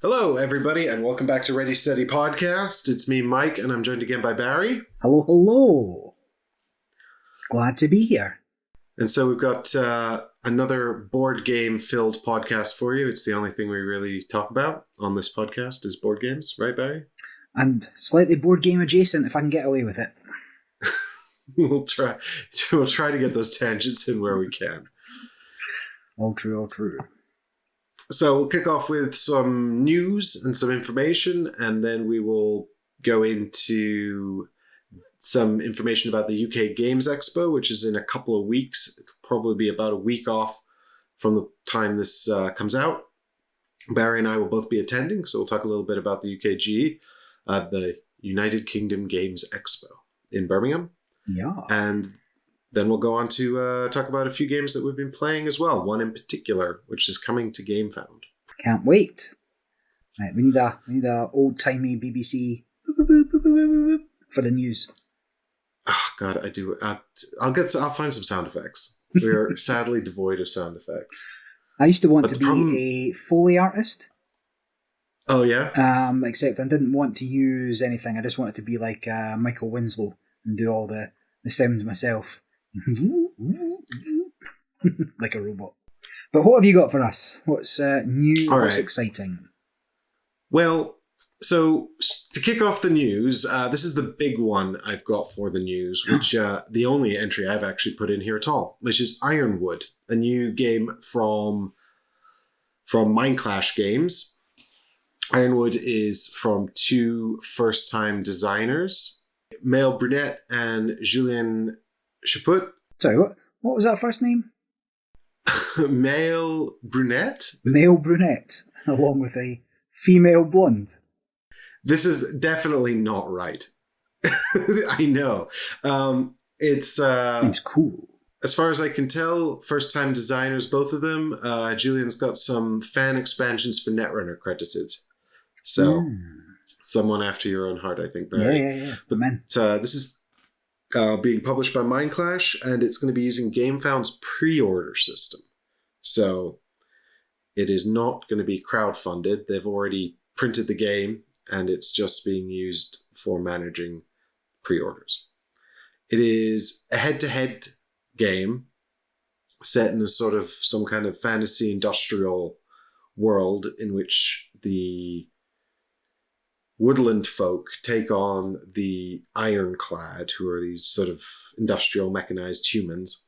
Hello, everybody, and welcome back to Ready Steady Podcast. It's me, Mike, and I'm joined again by Barry. Hello, hello. Glad to be here. And so we've got another board game-filled podcast for you. It's the only thing we really talk about on this podcast is board games, right, Barry? And slightly board game adjacent if I can get away with it. We'll try to get those tangents in where we can. All true, all true. So we'll kick off with some news and some information, and then we will go into some information about the UK Games Expo, which is in a couple of weeks. It'll probably be about a week off from the time this comes out. Barry and I will both be attending, so we'll talk a little bit about the UKGE, the United Kingdom Games Expo in Birmingham. Yeah. And then we'll go on to talk about a few games that we've been playing as well. One in particular, which is coming to Gamefound. Can't wait. Right, we need a old-timey BBC for the news. Oh, God, I do. I'll find some sound effects. We are sadly devoid of sound effects. I used to want to be a Foley artist. Oh, yeah? Except I didn't want to use anything. I just wanted to be like Michael Winslow and do all the sounds myself. Like a robot. But what have you got for us? What's new? All what's right. exciting? Well, so to kick off the news, this is the big one I've got for the news, which the only entry I've actually put in here at all, which is Ironwood, a new game from Mindclash Games. Ironwood is from two first-time designers, Maël Brunet and Julien Chaput. Sorry, what was that first name? Maël Brunet? Male brunette, along with a female blonde. This is definitely not right. I know. It's cool. As far as I can tell, first-time designers, both of them. Julian's got some fan expansions for Netrunner credited. So, someone after your own heart, I think, Barry. Yeah. But this is being published by Mindclash, and it's going to be using Gamefound's pre-order system. So, it is not going to be crowdfunded. They've already printed the game, and it's just being used for managing pre-orders. It is a head-to-head game set in a sort of some kind of fantasy industrial world in which the woodland folk take on the ironclad, who are these sort of industrial mechanized humans.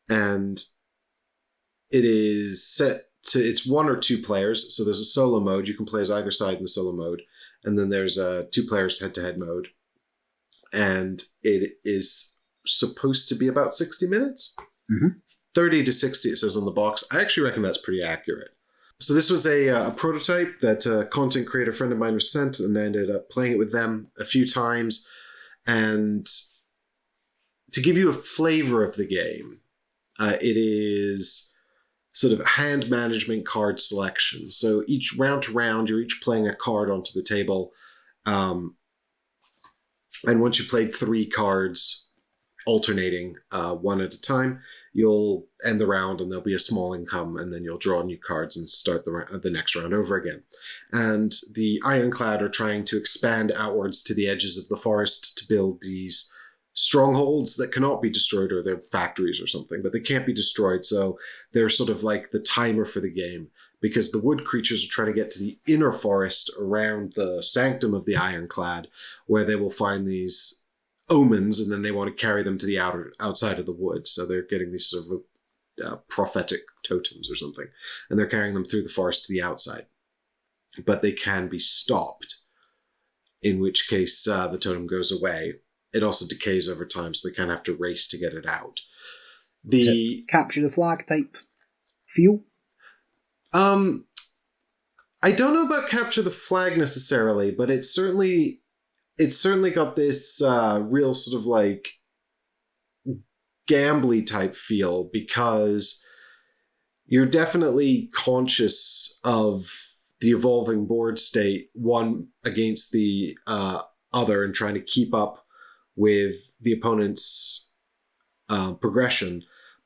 And it is set to, it's one or two players. So there's a solo mode. You can play as either side in the solo mode. And then there's a two players head-to-head mode. And it is supposed to be about 60 minutes. 30 to 60, it says on the box. I actually reckon that's pretty accurate. So this was a prototype that a content creator friend of mine was sent, and I ended up playing it with them a few times. And to give you a flavor of the game, it is sort of hand management card selection. So each round to round, you're each playing a card onto the table. And once you played 3 cards, alternating one at a time, you'll end the round and there'll be a small income, and then you'll draw new cards and start the next round over again. And the Ironclad are trying to expand outwards to the edges of the forest to build these strongholds that cannot be destroyed, or they're factories or something, but they can't be destroyed. So they're sort of like the timer for the game, because the wood creatures are trying to get to the inner forest around the sanctum of the Ironclad, where they will find these omens, and then they want to carry them to the outside of the wood. So they're getting these sort of prophetic totems or something, and they're carrying them through the forest to the outside. But they can be stopped, in which case the totem goes away. It also decays over time, so they kind of have to race to get it out. Is it capture the flag type feel? I don't know about capture the flag necessarily, but it's certainly got this real sort of like gambly type feel, because you're definitely conscious of the evolving board state, one against the other, and trying to keep up with the opponent's progression.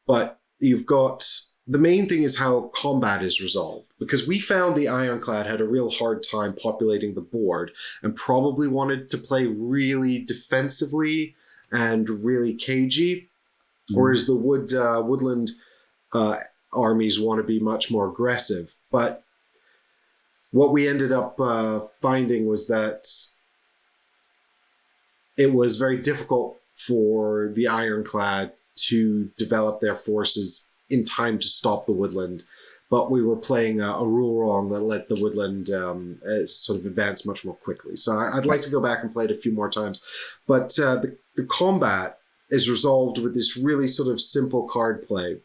But you've got the main thing is how combat is resolved, because we found the Ironclad had a real hard time populating the board and probably wanted to play really defensively and really cagey, whereas the woodland armies want to be much more aggressive. But what we ended up finding was that it was very difficult for the Ironclad to develop their forces in time to stop the woodland, but we were playing a rule wrong that let the woodland sort of advance much more quickly. So I'd like to go back and play it a few more times, but the combat is resolved with this really sort of simple card play,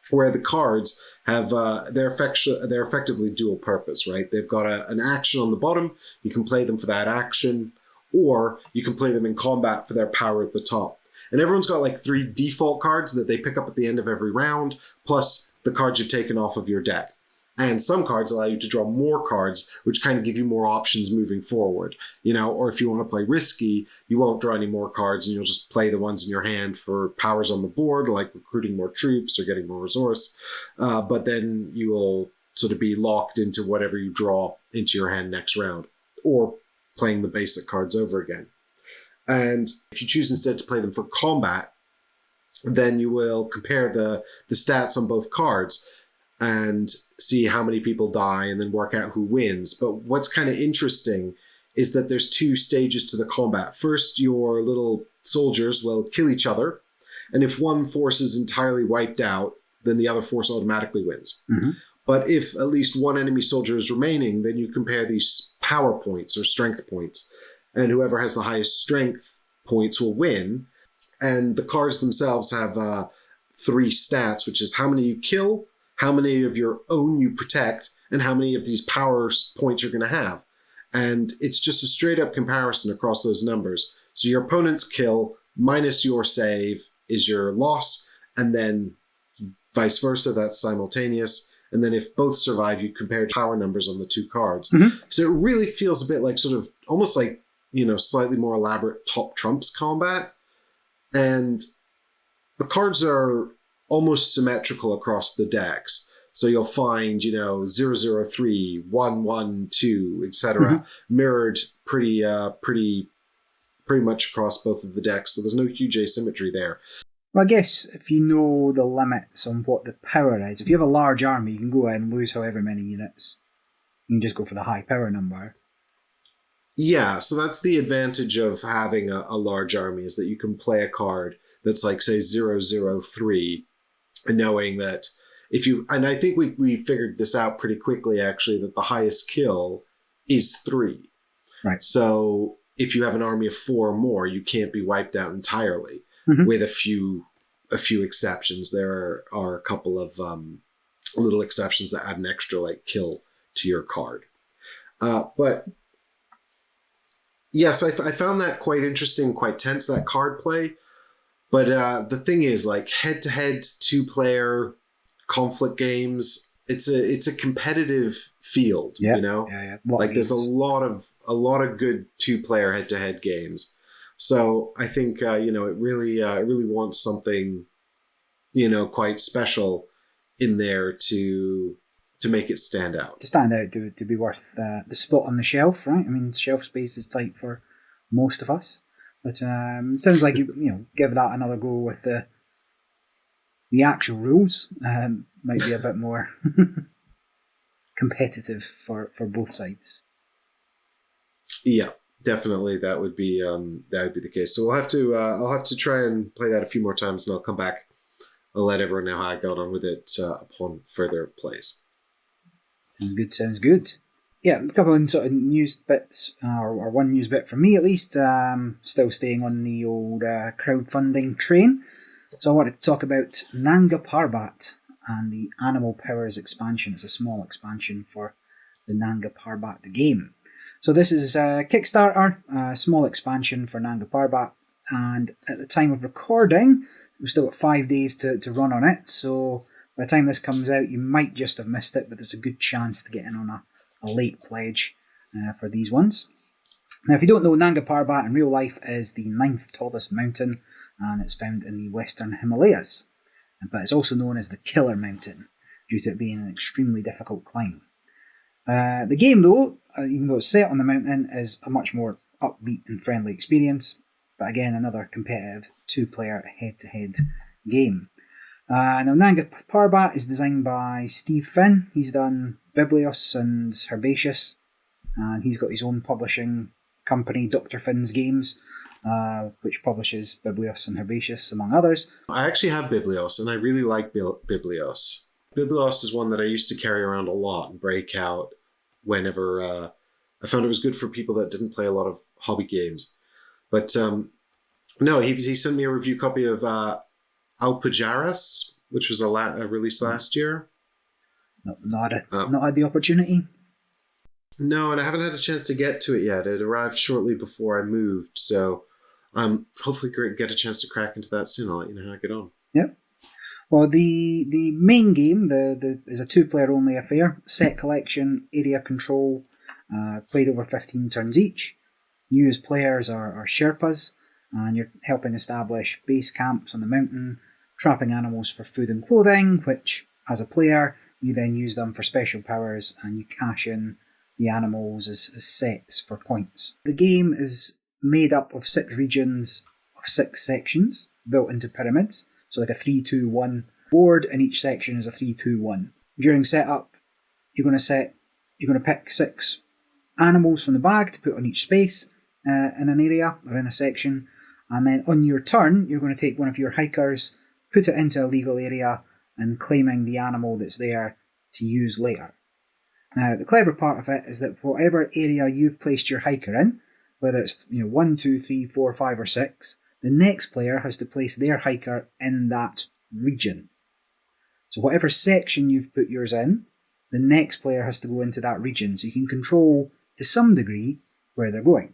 where the cards have they're effectively dual purpose, right? They've got an action on the bottom. You can play them for that action, or you can play them in combat for their power at the top. And everyone's got like 3 default cards that they pick up at the end of every round, plus the cards you've taken off of your deck. And some cards allow you to draw more cards, which kind of give you more options moving forward. You know, or if you want to play risky, you won't draw any more cards and you'll just play the ones in your hand for powers on the board, like recruiting more troops or getting more resource. But then you will sort of be locked into whatever you draw into your hand next round, or playing the basic cards over again. And if you choose instead to play them for combat, then you will compare the stats on both cards and see how many people die and then work out who wins. But what's kind of interesting is that there's 2 stages to the combat. First, your little soldiers will kill each other, and if one force is entirely wiped out, then the other force automatically wins. Mm-hmm. But if at least one enemy soldier is remaining, then you compare these power points or strength points, and whoever has the highest strength points will win. And the cards themselves have 3 stats, which is how many you kill, how many of your own you protect, and how many of these power points you're going to have. And it's just a straight up comparison across those numbers. So your opponent's kill minus your save is your loss, and then vice versa, that's simultaneous. And then if both survive, you compare power numbers on the 2 cards. Mm-hmm. So it really feels a bit like sort of almost like, you know, slightly more elaborate top trumps combat. And the cards are almost symmetrical across the decks. So you'll find, you know, 003, 112, etc. mirrored pretty much across both of the decks. So there's no huge asymmetry there. Well, I guess if you know the limits on what the power is, if you have a large army, you can go ahead and lose however many units. You can just go for the high power number. Yeah, so that's the advantage of having a large army, is that you can play a card that's like, say, 003, and knowing that if you... And I think we figured this out pretty quickly, actually, that the highest kill is 3. Right. So if you have an army of 4 or more, you can't be wiped out entirely, with a few exceptions. There are a couple of little exceptions that add an extra, like, kill to your card. But... Yes, I found that quite interesting, quite tense, that card play. But the thing is, like, head-to-head 2-player conflict games, it's a competitive field, you know? Yeah. Like, there's a lot of good 2-player head-to-head games. So I think you know, it really wants something, you know, quite special in there to make it stand out. To stand out, to be worth the spot on the shelf, right? I mean, shelf space is tight for most of us. But it sounds like you know, give that another go with the actual rules. Might be a bit more competitive for both sides. Yeah, definitely that would be the case. So I'll have to try and play that a few more times, and I'll come back. I'll let everyone know how I got on with it upon further plays. Sounds good. Yeah, a couple of sort of news bits, or one news bit from me at least. Still staying on the old crowdfunding train. So I wanted to talk about Nanga Parbat and the Animal Powers expansion. It's a small expansion for the Nanga Parbat game. So this is a Kickstarter, a small expansion for Nanga Parbat, and at the time of recording, we've still got 5 days to run on it. So by the time this comes out, you might just have missed it, but there's a good chance to get in on a late pledge for these ones. Now, if you don't know, Nanga Parbat in real life is the 9th tallest mountain, and it's found in the western Himalayas. But it's also known as the Killer Mountain. due to it being an extremely difficult climb. The game, though, even though it's set on the mountain, is a much more upbeat and friendly experience, but again, another competitive 2-player head-to-head game. Now, Nanga Parbat is designed by Steve Finn. He's done Biblios and Herbaceous, and he's got his own publishing company, Dr. Finn's Games, which publishes Biblios and Herbaceous, among others. I actually have Biblios, and I really like Biblios. Biblios is one that I used to carry around a lot and break out whenever I found it was good for people that didn't play a lot of hobby games. But no, he sent me a review copy of Alpajaras, which was a release last year. Not had the opportunity. No, and I haven't had a chance to get to it yet. It arrived shortly before I moved, so hopefully get a chance to crack into that soon. I'll let you know how I get on. Yep. Well, the main game is a 2-player only affair. Set collection, area control, played over 15 turns each. You as players are Sherpas, and you're helping establish base camps on the mountain, trapping animals for food and clothing, which, as a player, you then use them for special powers, and you cash in the animals as sets for points. The game is made up of 6 regions of 6 sections built into pyramids, so like a 3-2-1 board, and each section is a 3-2-1. During setup, you're going to pick 6 animals from the bag to put on each space in an area or in a section, and then on your turn, you're going to take one of your hikers, put it into a legal area, and claiming the animal that's there to use later. Now, the clever part of it is that whatever area you've placed your hiker in, whether it's 1, 2, 3, 4, 5, or 6, the next player has to place their hiker in that region. So whatever section you've put yours in, the next player has to go into that region, so you can control to some degree where they're going.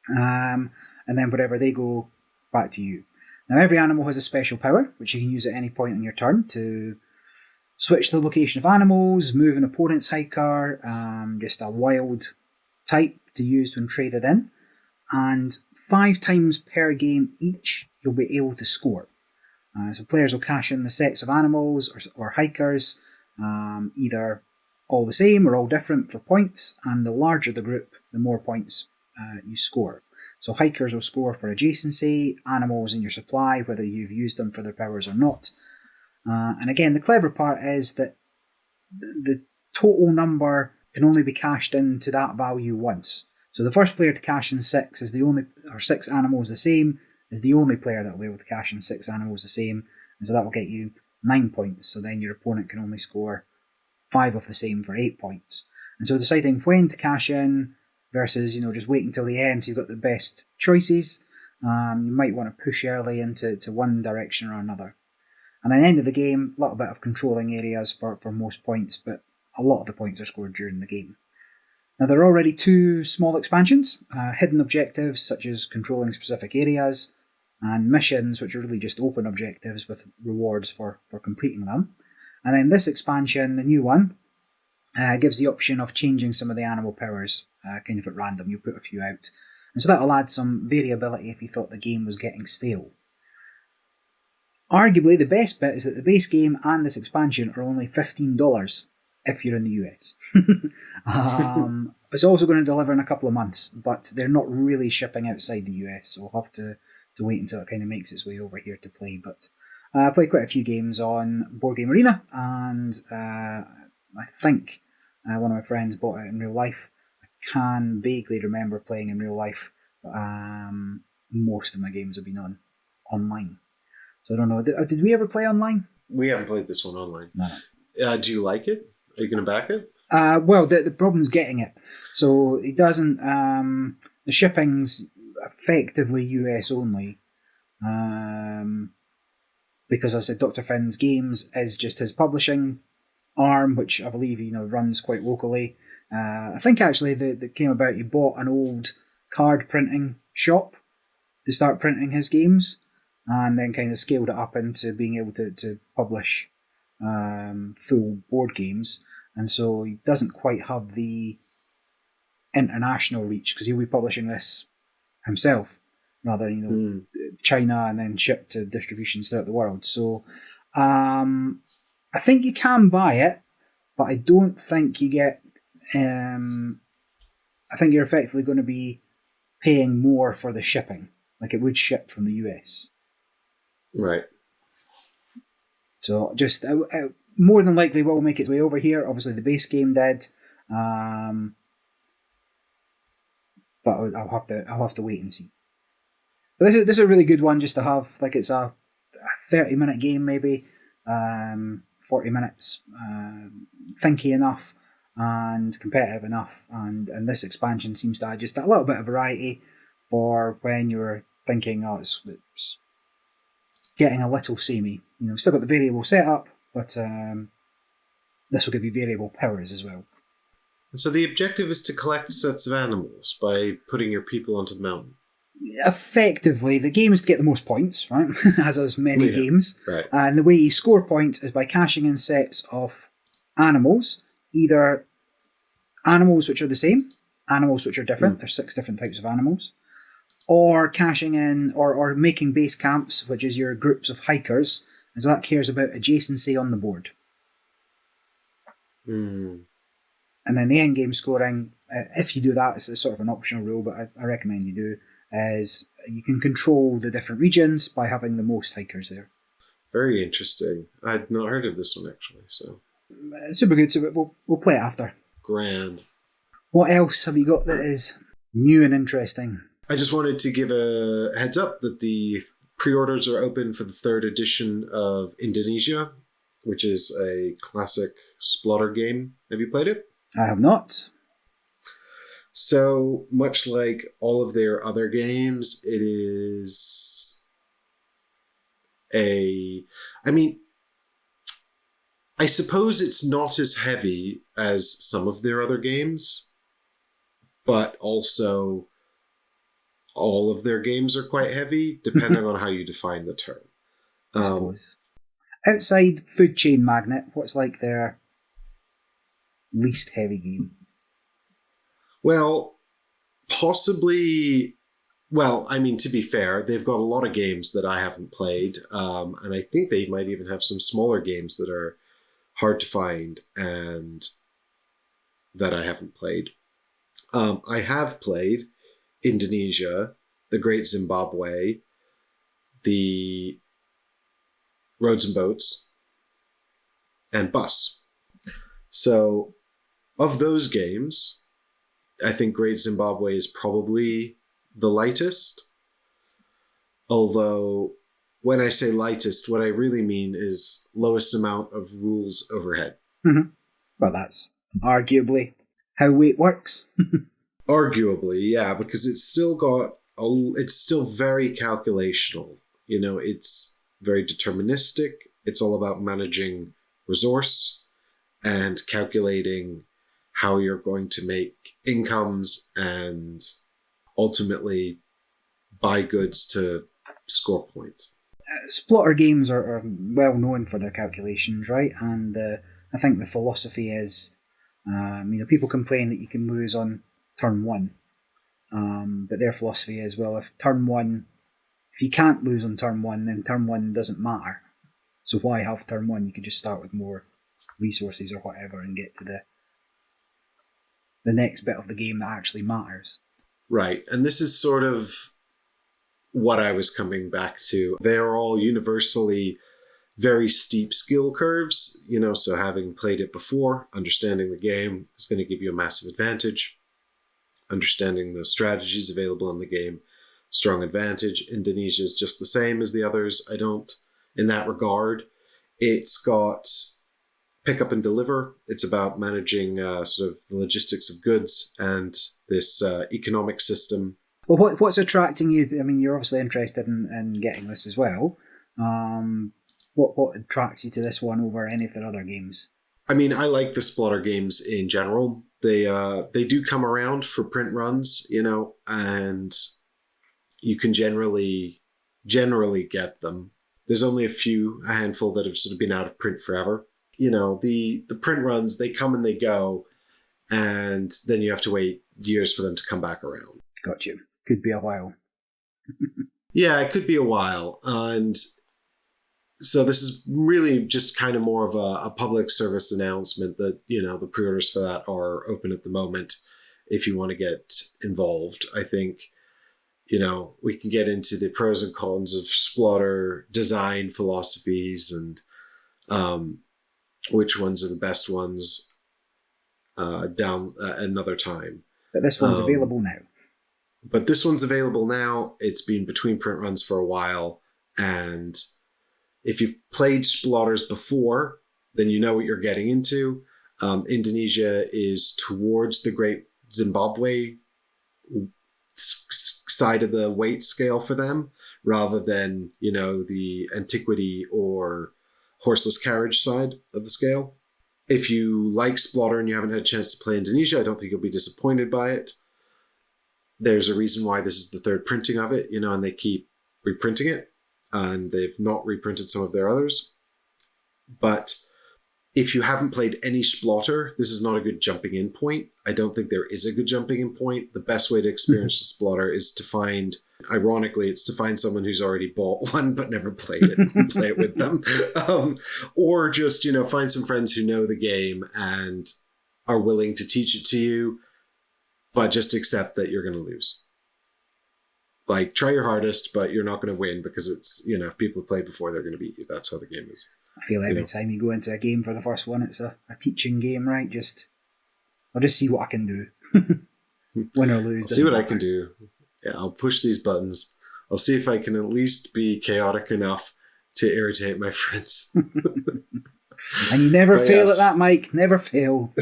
And then wherever they go, back to you. Now, every animal has a special power, which you can use at any point on your turn to switch the location of animals, move an opponent's hiker, just a wild type to use when traded in. And 5 times per game each, you'll be able to score. So players will cash in the sets of animals or hikers, either all the same or all different for points, and the larger the group, the more points you score. So hikers will score for adjacency, animals in your supply, whether you've used them for their powers or not. And again, the clever part is that the total number can only be cashed into that value once. So the first player to cash in 6 is the only, or 6 animals the same, is the only player that will be able to cash in 6 animals the same, and so that will get you 9 points. So then your opponent can only score 5 of the same for 8 points. And so deciding when to cash in versus just waiting till the end so you've got the best choices, you might want to push early into one direction or another. And at the end of the game, a little bit of controlling areas for most points, but a lot of the points are scored during the game. Now, there are already 2 small expansions, hidden objectives such as controlling specific areas, and missions which are really just open objectives with rewards for completing them. And then this expansion, the new one, gives the option of changing some of the animal powers kind of at random. You'll put a few out. And so that'll add some variability if you thought the game was getting stale. Arguably, the best bit is that the base game and this expansion are only $15 if you're in the US. It's also going to deliver in a couple of months, but they're not really shipping outside the US, so we'll have to wait until it kind of makes its way over here to play. But I played quite a few games on Board Game Arena, and I think one of my friends bought it in real life. I can vaguely remember playing in real life, but most of my games have been on online. So I don't know. Did we ever play online? We haven't played this one online. No. Do you like it? Are you going to back it? Well, the problem's getting it. So it doesn't. The shipping's effectively US only, because as I said, Dr. Finn's Games is just his publishing arm, which I believe runs quite locally. I think actually that came about. He bought an old card printing shop to start printing his games, and then kind of scaled it up into being able to publish full board games. And so he doesn't quite have the international reach, because he'll be publishing this himself, rather than China and then shipped to distributions throughout the world. So I think you can buy it, but I don't think you get. I think you're effectively going to be paying more for the shipping, like it would ship from the US. Right. So just more than likely, what will make its way over here. Obviously, the base game did, but I'll have to wait and see. But this is a really good one just to have. Like it's a 30-minute game, maybe 40 minutes, thinky enough and competitive enough. And this expansion seems to add just a little bit of variety for when you're thinking, oh, it's getting a little samey. We've still got the variable setup, but this will give you variable powers as well. And so the objective is to collect sets of animals by putting your people onto the mountain. Effectively, the game is to get the most points, right? As is many games. Right. And the way you score points is by cashing in sets of animals, either animals which are the same, animals which are different, there's 6 different types of animals, or cashing in or making base camps, which is your groups of hikers, and so that cares about adjacency on the board. Mm. And then the end game scoring, if you do that, it's sort of an optional rule, but I recommend you do, is you can control the different regions by having the most hikers there. Very interesting. I'd not heard of this one actually, so super good. So we'll play it after. Grand. What else have you got that is new and interesting? I just wanted to give a heads up that the pre-orders are open for the 3rd edition of Indonesia, which is a classic Splotter game. Have you played it? I have not. So, much like all of their other games, it is I suppose it's not as heavy as some of their other games, but also all of their games are quite heavy, depending on how you define the term. Outside Food Chain Magnet, what's like their least heavy game? Well, possibly. Well, I mean, to be fair, they've got a lot of games that I haven't played, and I think they might even have some smaller games that are hard to find and that I haven't played. I have played Indonesia, the Great Zimbabwe, the Roads and Boats, and Bus. So, of those games, I think Great Zimbabwe is probably the lightest. Although, when I say lightest, what I really mean is lowest amount of rules overhead. Mm-hmm. Well, that's arguably how weight works. Arguably, yeah, because it's still very calculational. It's very deterministic. It's all about managing resource and calculating how you're going to make incomes and ultimately buy goods to score points. Splotter games are well known for their calculations, right? And I think the philosophy is, people complain that you can lose on turn 1, but their philosophy is, well, if you can't lose on turn 1, then turn 1 doesn't matter. So why have turn 1? You could just start with more resources or whatever and get to the next bit of the game that actually matters. Right, and this is sort of what I was coming back to. They are all universally very steep skill curves, so having played it before, understanding the game is going to give you a massive advantage. Understanding the strategies available in the game, strong advantage. Indonesia is just the same as the others. In that regard, it's got pick up and deliver. It's about managing sort of the logistics of goods and this economic system. Well, what's attracting you? I mean, you're obviously interested in getting this as well. What attracts you to this one over any of their other games? I mean, I like the Splotter games in general. They do come around for print runs, and you can generally get them. There's only a handful that have sort of been out of print forever. The print runs, they come and they go, and then you have to wait years for them to come back around. Got you. Could be a while. Yeah, it could be a while. And So this is really just kind of more of a public service announcement that, the pre-orders for that are open at the moment if you want to get involved. I think, we can get into the pros and cons of Splotter design philosophies and which ones are the best ones down another time. But this one's available now. But this one's available now. It's been between print runs for a while. And if you've played Splotters before, then you know what you're getting into. Indonesia is towards the Great Zimbabwe side of the weight scale for them, rather than, the antiquity or horseless carriage side of the scale. If you like Splotter and you haven't had a chance to play Indonesia, I don't think you'll be disappointed by it. There's a reason why this is the third printing of it, and they keep reprinting it, and they've not reprinted some of their others. But if you haven't played any Splotter, this is not a good jumping in point. I don't think there is a good jumping in point. The best way to experience the Splotter is to find, ironically, it's to find someone who's already bought one but never played it and play it with them. Or just, find some friends who know the game and are willing to teach it to you, but just accept that you're going to lose. Like, try your hardest, but you're not going to win because it's, if people have played before, they're going to beat you. That's how the game is. I feel every time you go into a game for the first one, it's a teaching game, right? I'll just see what I can do. Win or lose. I'll see what I can do. Yeah, I'll push these buttons. I'll see if I can at least be chaotic enough to irritate my friends. And you never fail at that, Mike. Never fail.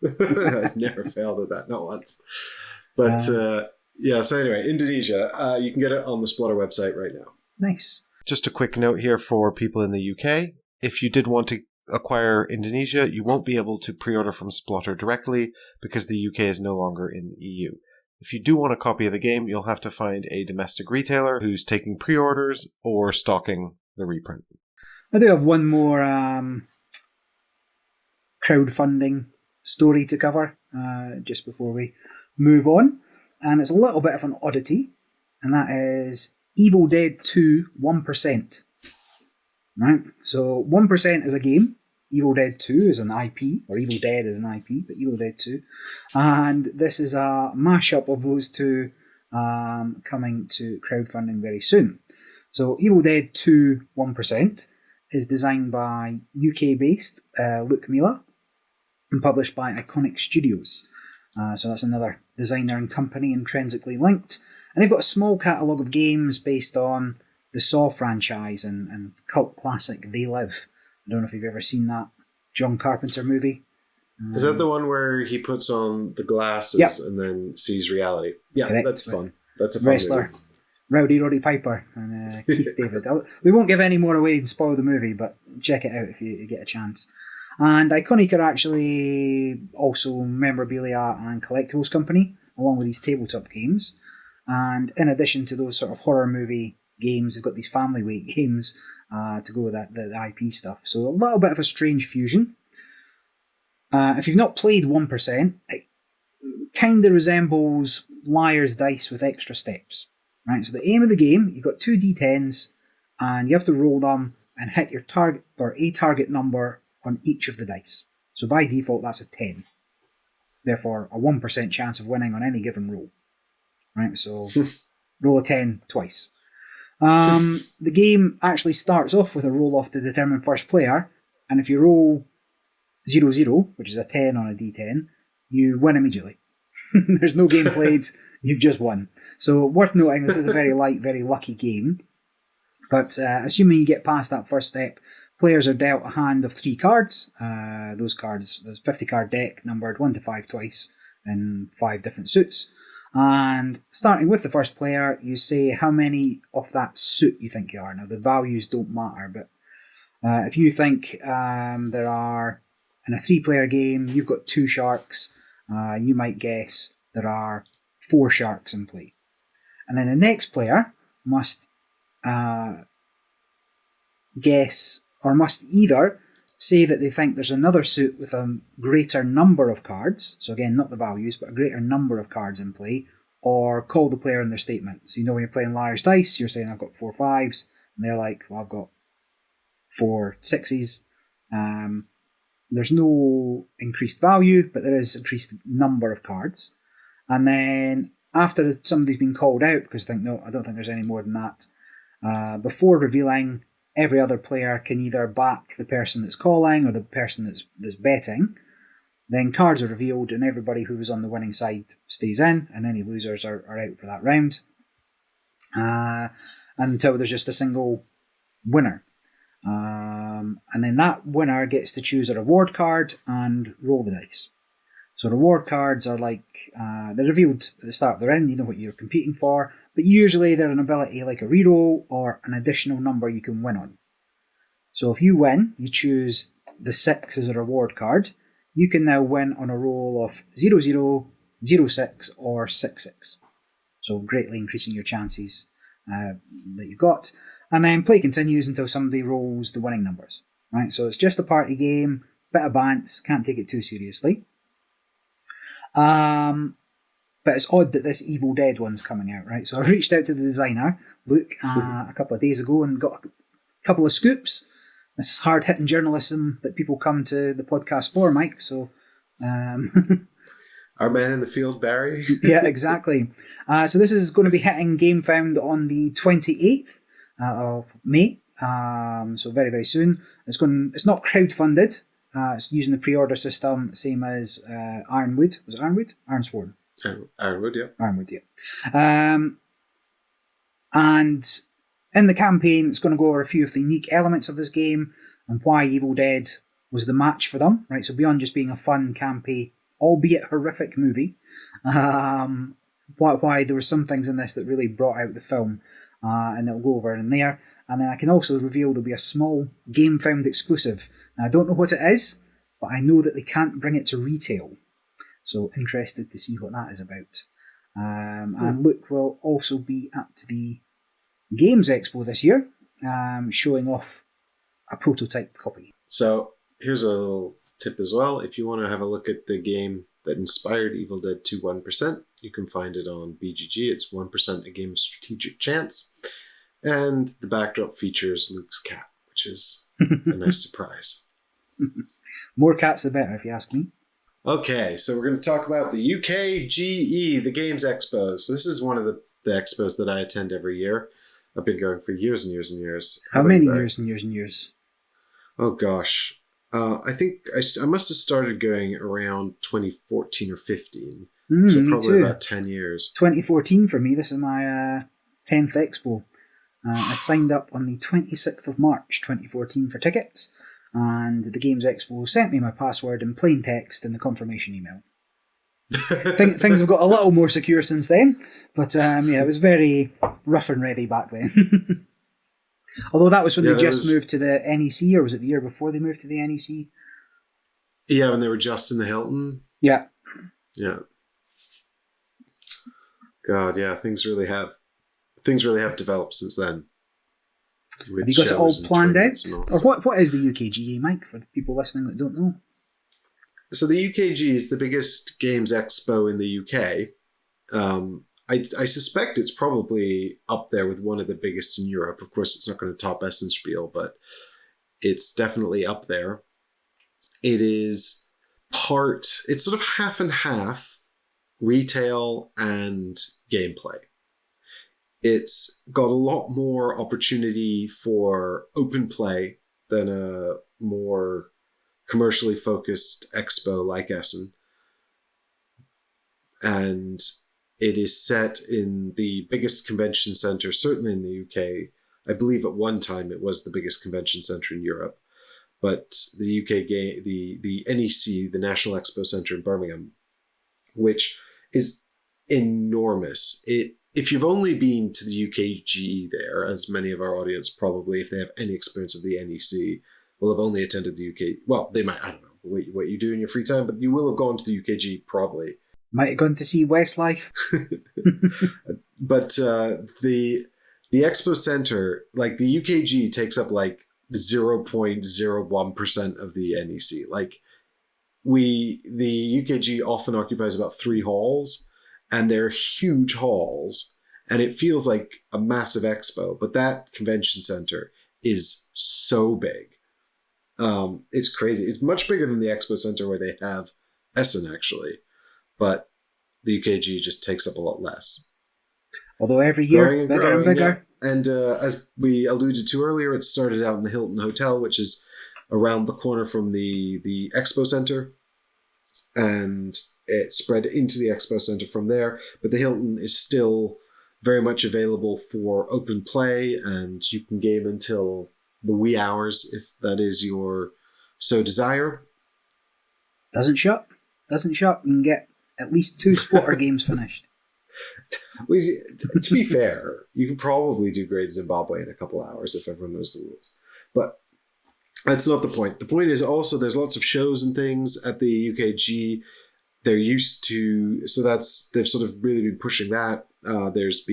I never failed at that, not once. But so anyway, Indonesia, you can get it on the Splotter website right now. Nice. Just a quick note here for people in the UK. If you did want to acquire Indonesia, you won't be able to pre-order from Splotter directly because the UK is no longer in the EU. If you do want a copy of the game, you'll have to find a domestic retailer who's taking pre-orders or stocking the reprint. I do have one more crowdfunding story to cover just before we move on. And it's a little bit of an oddity, and that is Evil Dead 2 1%. Right? So 1% is a game. Evil Dead 2 is an IP, or Evil Dead is an IP, but Evil Dead 2. And this is a mashup of those two coming to crowdfunding very soon. So Evil Dead 2 1% is designed by UK-based Luke Miller and published by Iconic Studios. So that's another designer and company intrinsically linked. And they've got a small catalogue of games based on the Saw franchise and cult classic They Live. I don't know if you've ever seen that John Carpenter movie. Is that the one where he puts on the glasses and then sees reality? Yeah, correct. That's fun. That's a fun wrestler, movie. Rowdy Roddy Piper and Keith David. We won't give any more away and spoil the movie, but check it out if you get a chance. And Iconic are actually also memorabilia and collectibles company, along with these tabletop games. And in addition to those sort of horror movie games, they've got these family weight games to go with the IP stuff. So a little bit of a strange fusion. If you've not played 1%, it kind of resembles Liar's Dice with extra steps. Right. So the aim of the game, you've got 2 d10s, and you have to roll them and hit your target or a target number on each of the dice. So by default, that's a 10. Therefore, a 1% chance of winning on any given roll. Right, so roll a 10 twice. The game actually starts off with a roll-off to determine first player, and if you roll 0-0, which is a 10 on a d10, you win immediately. There's no game played, you've just won. So worth noting, this is a very light, very lucky game. But assuming you get past that first step, players are dealt a hand of 3 cards. Those cards, there's a 50-card deck numbered 1 to 5 twice in 5 different suits. And starting with the first player, you say how many of that suit you think you are. Now, the values don't matter, but if you think there are, in a 3-player game, you've got 2 sharks, you might guess there are 4 sharks in play. And then the next player must guess, or must either say that they think there's another suit with a greater number of cards, so again, not the values, but a greater number of cards in play, or call the player in their statement. So when you're playing Liar's Dice, you're saying, I've got 4 5s, and they're like, well, I've got 4 6s. There's no increased value, but there is increased number of cards. And then after somebody's been called out, because I don't think there's any more than that, before revealing, every other player can either back the person that's calling or the person that's betting. Then cards are revealed, and everybody who was on the winning side stays in, and any losers are out for that round. Until there's just a single winner. And then that winner gets to choose a reward card and roll the dice. So reward cards are like, they're revealed at the start of the round, you know what you're competing for, but usually they're an ability like a reroll or an additional number you can win on. So if you win, you choose the 6 as a reward card, you can now win on a roll of 0, 0, 0, 6 or 6, 6. So greatly increasing your chances that you've got. And then play continues until somebody rolls the winning numbers. Right, so it's just a party game, bit of bants, can't take it too seriously. But it's odd that this Evil Dead one's coming out, right? So I reached out to the designer, Luke, a couple of days ago and got a couple of scoops. This is hard-hitting journalism that people come to the podcast for, Mike, so... Our man in the field, Barry. Yeah, exactly. So this is going to be hitting Gamefound on the 28th of May. So very, very soon. It's not crowdfunded. It's using the pre-order system, same as Ironwood. Was it Ironwood? Ironsworn. Ironwood, yeah. Ironwood, yeah. And in the campaign, it's going to go over a few of the unique elements of this game and why Evil Dead was the match for them. Right. So beyond just being a fun, campy, albeit horrific movie, why there were some things in this that really brought out the film, and it'll go over in there. And then I can also reveal there'll be a small Gamefound exclusive. Now, I don't know what it is, but I know that they can't bring it to retail. So interested to see what that is about. And Luke will also be at the Games Expo this year, showing off a prototype copy. So here's a little tip as well. If you want to have a look at the game that inspired Evil Dead 2 1%, you can find it on BGG. It's 1% a game of strategic chance. And the backdrop features Luke's cat, which is a nice surprise. More cats the better, if you ask me. Okay, so we're going to talk about the UKGE, the Games Expo. So this is one of the expos that I attend every year. I've been going for years and years and years. How many years and years and years? Oh, gosh. I think I must have started going around 2014 or 15. So me probably too. about 10 years. 2014 for me. This is my 10th expo. I signed up on the 26th of March 2014 for tickets, and the Games Expo sent me my password in plain text in the confirmation email. Things have got a little more secure since then, but it was very rough and ready back then. Although that was when they just moved to the NEC, or was it the year before they moved to the NEC? Yeah, when they were just in the Hilton. Yeah. Yeah. God, yeah, things really have developed since then. Have you got it all planned out? Or what is the UKGE, Mike, for the people listening that don't know? So the UKGE is the biggest games expo in the UK. I suspect it's probably up there with one of the biggest in Europe. Of course, it's not going to top Essenspiel, but it's definitely up there. It's sort of half and half retail and gameplay. It's got a lot more opportunity for open play than a more commercially focused expo like Essen. And it is set in the biggest convention center, certainly in the UK. I believe at one time it was the biggest convention center in Europe. But the the NEC, the National Expo Center in Birmingham, which is enormous. If you've only been to the UKGE there, as many of our audience probably, if they have any experience of the NEC, will have only attended the UK. Well, they might, I don't know what you do in your free time, but you will have gone to the UKGE probably. Might have gone to see Westlife. But the Expo Center, like the UKGE takes up like 0.01% of the NEC. Like the UKGE often occupies about 3 halls, and they're huge halls, and it feels like a massive expo. But that convention center is so big. It's crazy. It's much bigger than the Expo Center where they have Essen, actually. But the UKG just takes up a lot less. Although every year, bigger and bigger. Yeah. And as we alluded to earlier, it started out in the Hilton Hotel, which is around the corner from the Expo Center. And it spread into the Expo Center from there. But the Hilton is still very much available for open play, and you can game until the wee hours if that is your so desire. Doesn't shut. You can get at least 2 spotter games finished. Well, to be fair, you could probably do Great Zimbabwe in a couple hours if everyone knows the rules. But that's not the point. The point is also there's lots of shows and things at the UKG. They're used to, so they've sort of really been pushing that. There's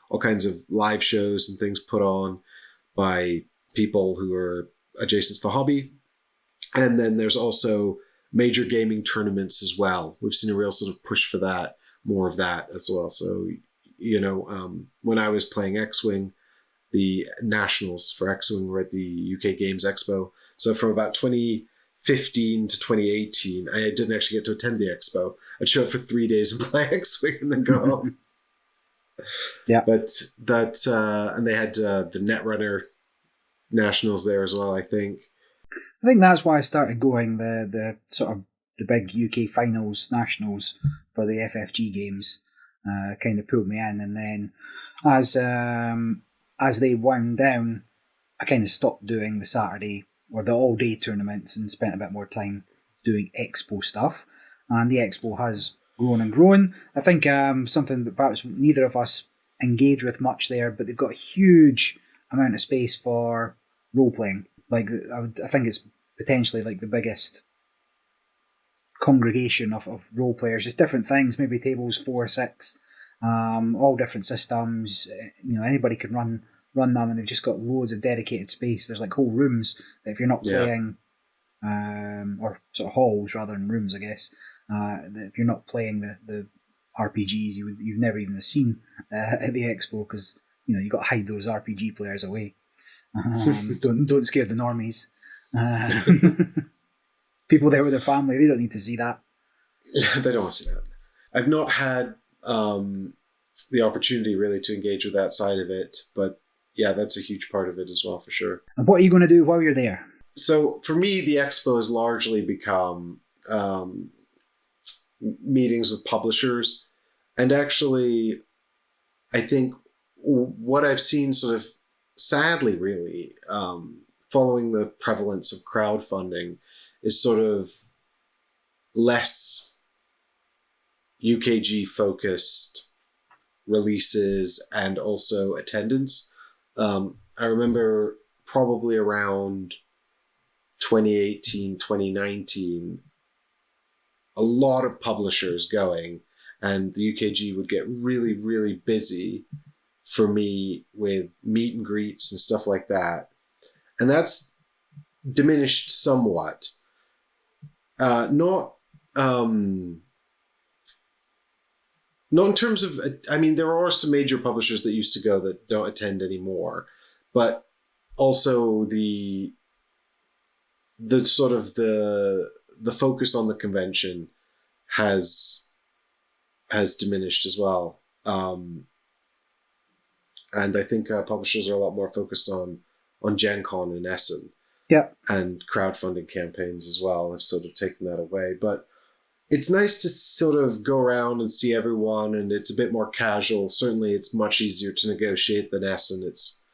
all kinds of live shows and things put on by people who are adjacent to the hobby. And then there's also major gaming tournaments as well. We've seen a real sort of push for that, more of that as well. So, when I was playing X-Wing, the nationals for X-Wing were at the UK Games Expo. So from about 2015 to 2018, I didn't actually get to attend the expo. I'd show up for 3 days and play X-Wing and then go home. Yeah. But and they had the Netrunner nationals there as well, I think. I think that's why I started going the sort of the big UK finals, nationals for the FFG games. Kind of pulled me in, and then as they wound down, I kind of stopped doing the Saturday or the all-day tournaments and spent a bit more time doing expo stuff. And the expo has grown and grown. I think something that perhaps neither of us engage with much there, but they've got a huge amount of space for role-playing. Like, I think it's potentially like the biggest congregation of role players. Just different things, maybe tables 4 or 6, all different systems. Anybody can run them, and they've just got loads of dedicated space. There's like whole rooms that if you're not playing, or sort of halls rather than rooms, I guess. If you're not playing the RPGs, you've never even seen at the expo, because you got to hide those RPG players away. Don't scare the normies. People there with their family, they don't need to see that. Yeah, they don't want to see that. I've not had the opportunity really to engage with that side of it, but yeah, that's a huge part of it as well, for sure. And what are you going to do while you're there? So for me, the expo has largely become meetings with publishers. And actually, I think what I've seen sort of sadly, really, following the prevalence of crowdfunding, is sort of less UKG focused releases and also attendance. I remember probably around 2018, 2019, a lot of publishers going, and the UKG would get really, really busy for me with meet and greets and stuff like that. And that's diminished somewhat. Not in terms of, there are some major publishers that used to go that don't attend anymore, but also the sort of the focus on the convention has diminished as well. And I think publishers are a lot more focused on Gen Con and Essen. Yeah. And crowdfunding campaigns as well have sort of taken that away. But it's nice to sort of go around and see everyone, and it's a bit more casual. Certainly it's much easier to negotiate than Essen. It's,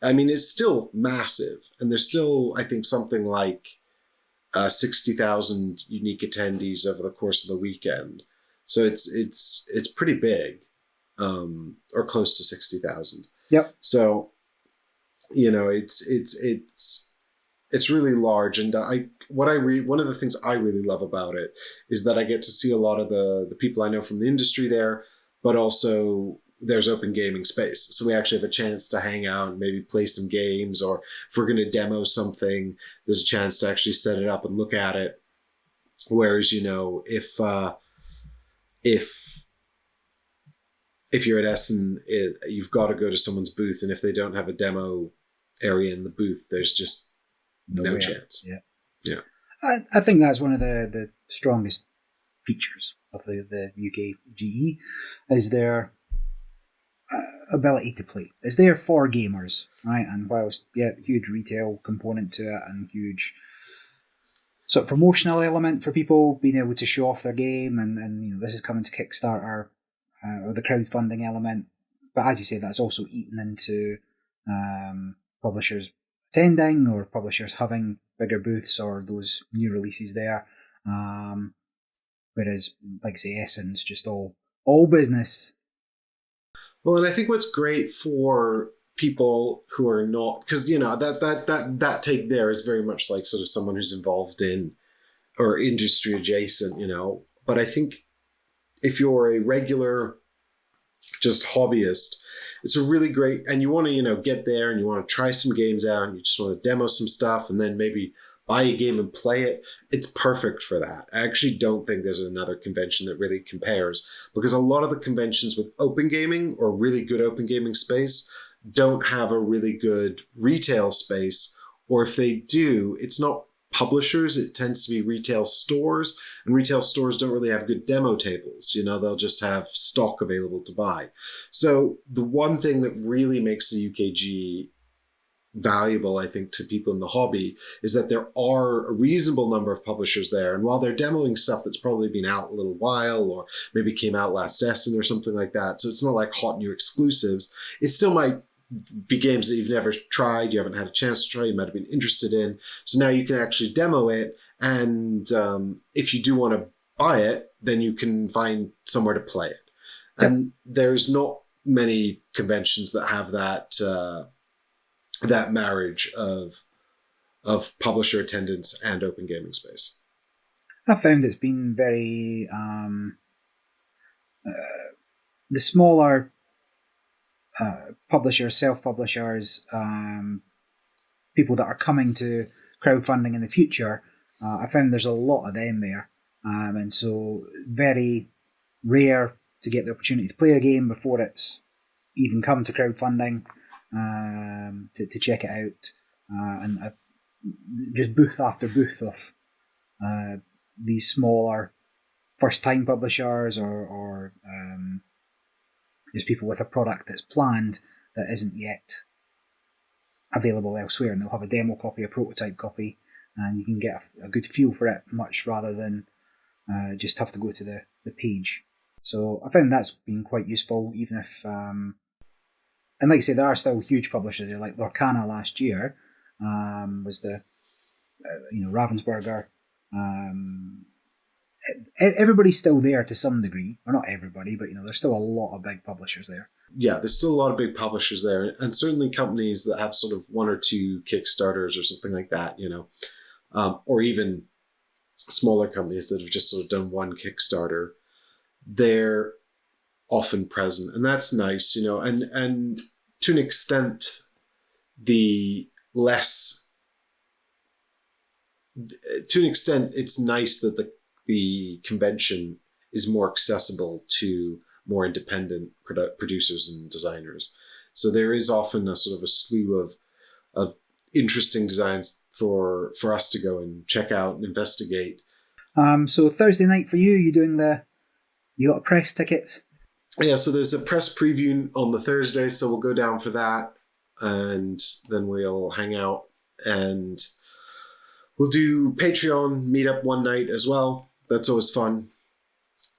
it's still massive, and there's still, I think, something like 60,000 unique attendees over the course of the weekend. So it's pretty big, or close to 60,000. Yep. So, it's really large, and one of the things I really love about it is that I get to see a lot of the people I know from the industry there, but also there's open gaming space. So we actually have a chance to hang out and maybe play some games, or if we're going to demo something, there's a chance to actually set it up and look at it. Whereas, if if you're at Essen, you've got to go to someone's booth, and if they don't have a demo area in the booth, there's just no chance. Yeah. I think that's one of the strongest features of the UKGE is their ability to play. It's there for gamers, right? And whilst, huge retail component to it and huge sort of promotional element for people being able to show off their game, and this is coming to Kickstarter or the crowdfunding element. But as you say, that's also eaten into publishers attending or publishers having bigger booths or those new releases there. Whereas, like I say, Essen's just all business. Well, and I think what's great for people who are not, because that take there is very much like sort of someone who's involved in or industry adjacent, But I think if you're a regular, just hobbyist, it's a really great, and you want to get there and you want to try some games out and you just want to demo some stuff and then maybe buy a game and play it. It's perfect for that. I actually don't think there's another convention that really compares, because a lot of the conventions with open gaming or really good open gaming space don't have a really good retail space, or if they do, it's not publishers, it tends to be retail stores, and retail stores don't really have good demo tables. They'll just have stock available to buy. So the one thing that really makes the UKG valuable, I think, to people in the hobby is that there are a reasonable number of publishers there. And while they're demoing stuff that's probably been out a little while or maybe came out last Essen or something like that, so it's not like hot new exclusives, it still might be games that you've never tried, you haven't had a chance to try, you might have been interested in. So now you can actually demo it. And if you do want to buy it, then you can find somewhere to play it. Yep. And there's not many conventions that have that marriage of publisher attendance and open gaming space. I found it's been very the smaller publishers, self-publishers, people that are coming to crowdfunding in the future. I found there's a lot of them there, and so very rare to get the opportunity to play a game before it's even come to crowdfunding. To check it out, and just booth after booth of these smaller first-time publishers or just people with a product that's planned that isn't yet available elsewhere, and they'll have a demo copy, a prototype copy, and you can get a good feel for it much rather than just have to go to the page. So I found that's been quite useful, even if and like I say, there are still huge publishers there, like Lorcana last year was the, Ravensburger. Everybody's still there to some degree, or not everybody, but there's still a lot of big publishers there. Yeah, there's still a lot of big publishers there, and certainly companies that have sort of one or two Kickstarters or something like that, or even smaller companies that have just sort of done one Kickstarter. They're often present, and that's nice, and to an extent, it's nice that the convention is more accessible to more independent producers and designers. So there is often a sort of a slew of interesting designs for us to go and check out and investigate. So Thursday night for you got a press ticket? Yeah, so there's a press preview on the Thursday, so we'll go down for that, and then we'll hang out, and we'll do Patreon meetup one night as well. That's always fun.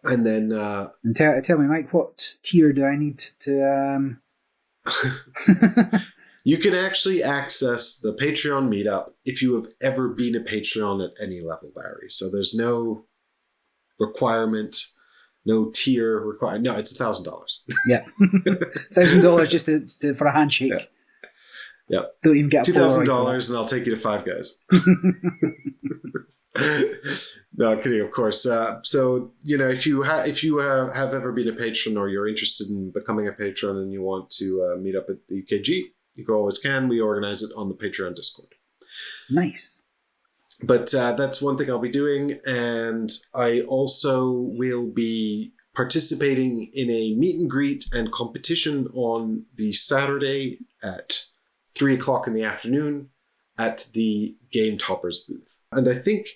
And then... and tell me, Mike, what tier do I need to... You can actually access the Patreon meetup if you have ever been a Patreon at any level, Barry. So there's no requirement... No tier required. No, it's $1,000. Yeah, $1,000 just for a handshake. Yeah. Don't even get a $2,000, and I'll take you to Five Guys. No, kidding, of course. So if you have ever been a patron or you're interested in becoming a patron and you want to meet up at the UKG, you always can. We organize it on the Patreon Discord. Nice. But that's one thing I'll be doing, and I also will be participating in a meet and greet and competition on the Saturday at 3 o'clock in the afternoon at the Game Toppers booth. And I think,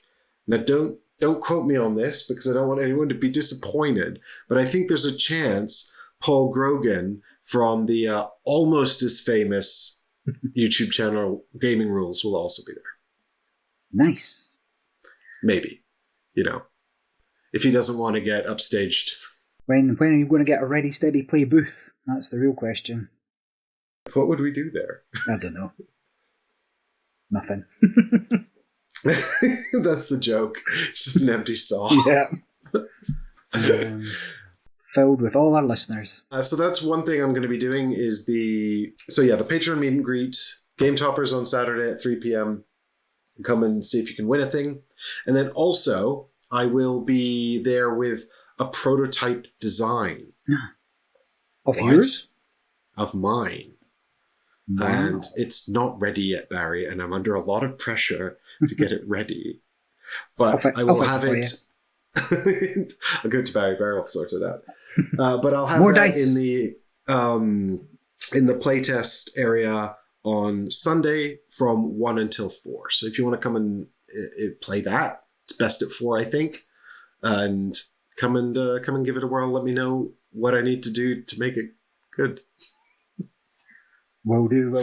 now don't quote me on this because I don't want anyone to be disappointed, but I think there's a chance Paul Grogan from the almost as famous YouTube channel Gaming Rules will also be there. Nice. Maybe, if he doesn't want to get upstaged. When are you going to get a Ready Steady Play booth? That's the real question. What would we do there? I don't know. Nothing. That's the joke. It's just an empty stall. Yeah. Filled with all our listeners. So that's one thing I'm going to be doing is the Patreon meet and greet. Game Toppers on Saturday at 3 p.m. Come and see if you can win a thing. And then also, I will be there with a prototype design. Of yours? Of mine. Wow. And it's not ready yet, Barry, and I'm under a lot of pressure to get it ready. But I will have it. I'll go to Barry. Barry will sort it out. But I'll have more that dice. in the playtest area on Sunday from 1 until 4. So if you want to come and play that, it's best at 4, I think. And come and give it a whirl. Let me know what I need to do to make it good. Will do.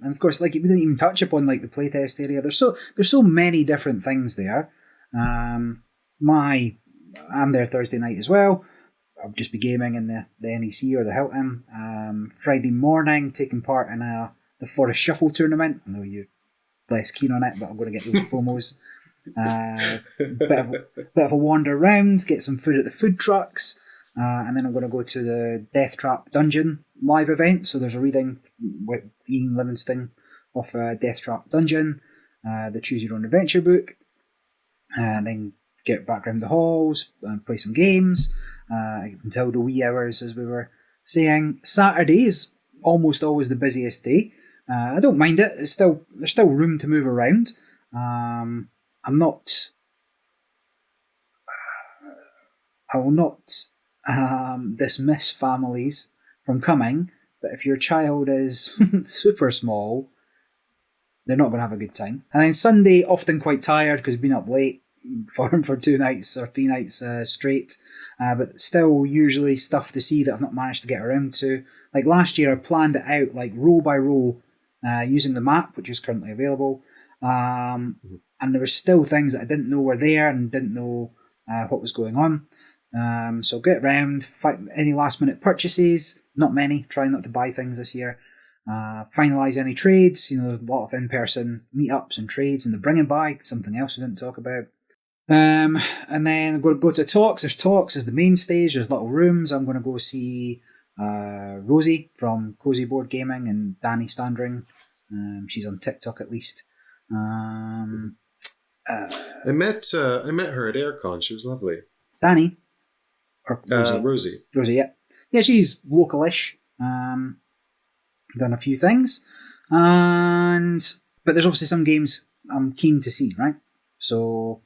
And of course, we didn't even touch upon the playtest area. There's so many different things there. I'm there Thursday night as well. I'll just be gaming in the NEC or the Hilton. Friday morning, taking part in the Forest Shuffle tournament. I know you're less keen on it, but I'm going to get those promos. Bit of a wander around, get some food at the food trucks, and then I'm going to go to the Death Trap Dungeon live event. So there's a reading with Ian Livingston of Death Trap Dungeon, the Choose Your Own Adventure book, and then get back around the halls and play some games until the wee hours, as we were saying. Saturday is almost always the busiest day. I don't mind it. There's still room to move around. I will not dismiss families from coming, but if your child is super small, they're not going to have a good time. And then Sunday, often quite tired because we've been up late for 2 nights or 3 nights straight, but still usually stuff to see that I've not managed to get around to. Like last year, I planned it out row by row using the map, which is currently available. And there were still things that I didn't know were there and didn't know what was going on. So get round, any last minute purchases, not many, trying not to buy things this year. Finalise any trades, there's a lot of in-person meetups and trades and the bring and buy, something else we didn't talk about. And then I'm going to go to talks. There's the main stage, there's little rooms. I'm going to go see Rosie from Cozy Board Gaming and Danny Standring. She's on TikTok at least. I met her at Aircon. She was lovely. Danny? Or Rosie? Rosie. Rosie, yeah. Yeah, she's localish. Done a few things. But there's obviously some games I'm keen to see, right? So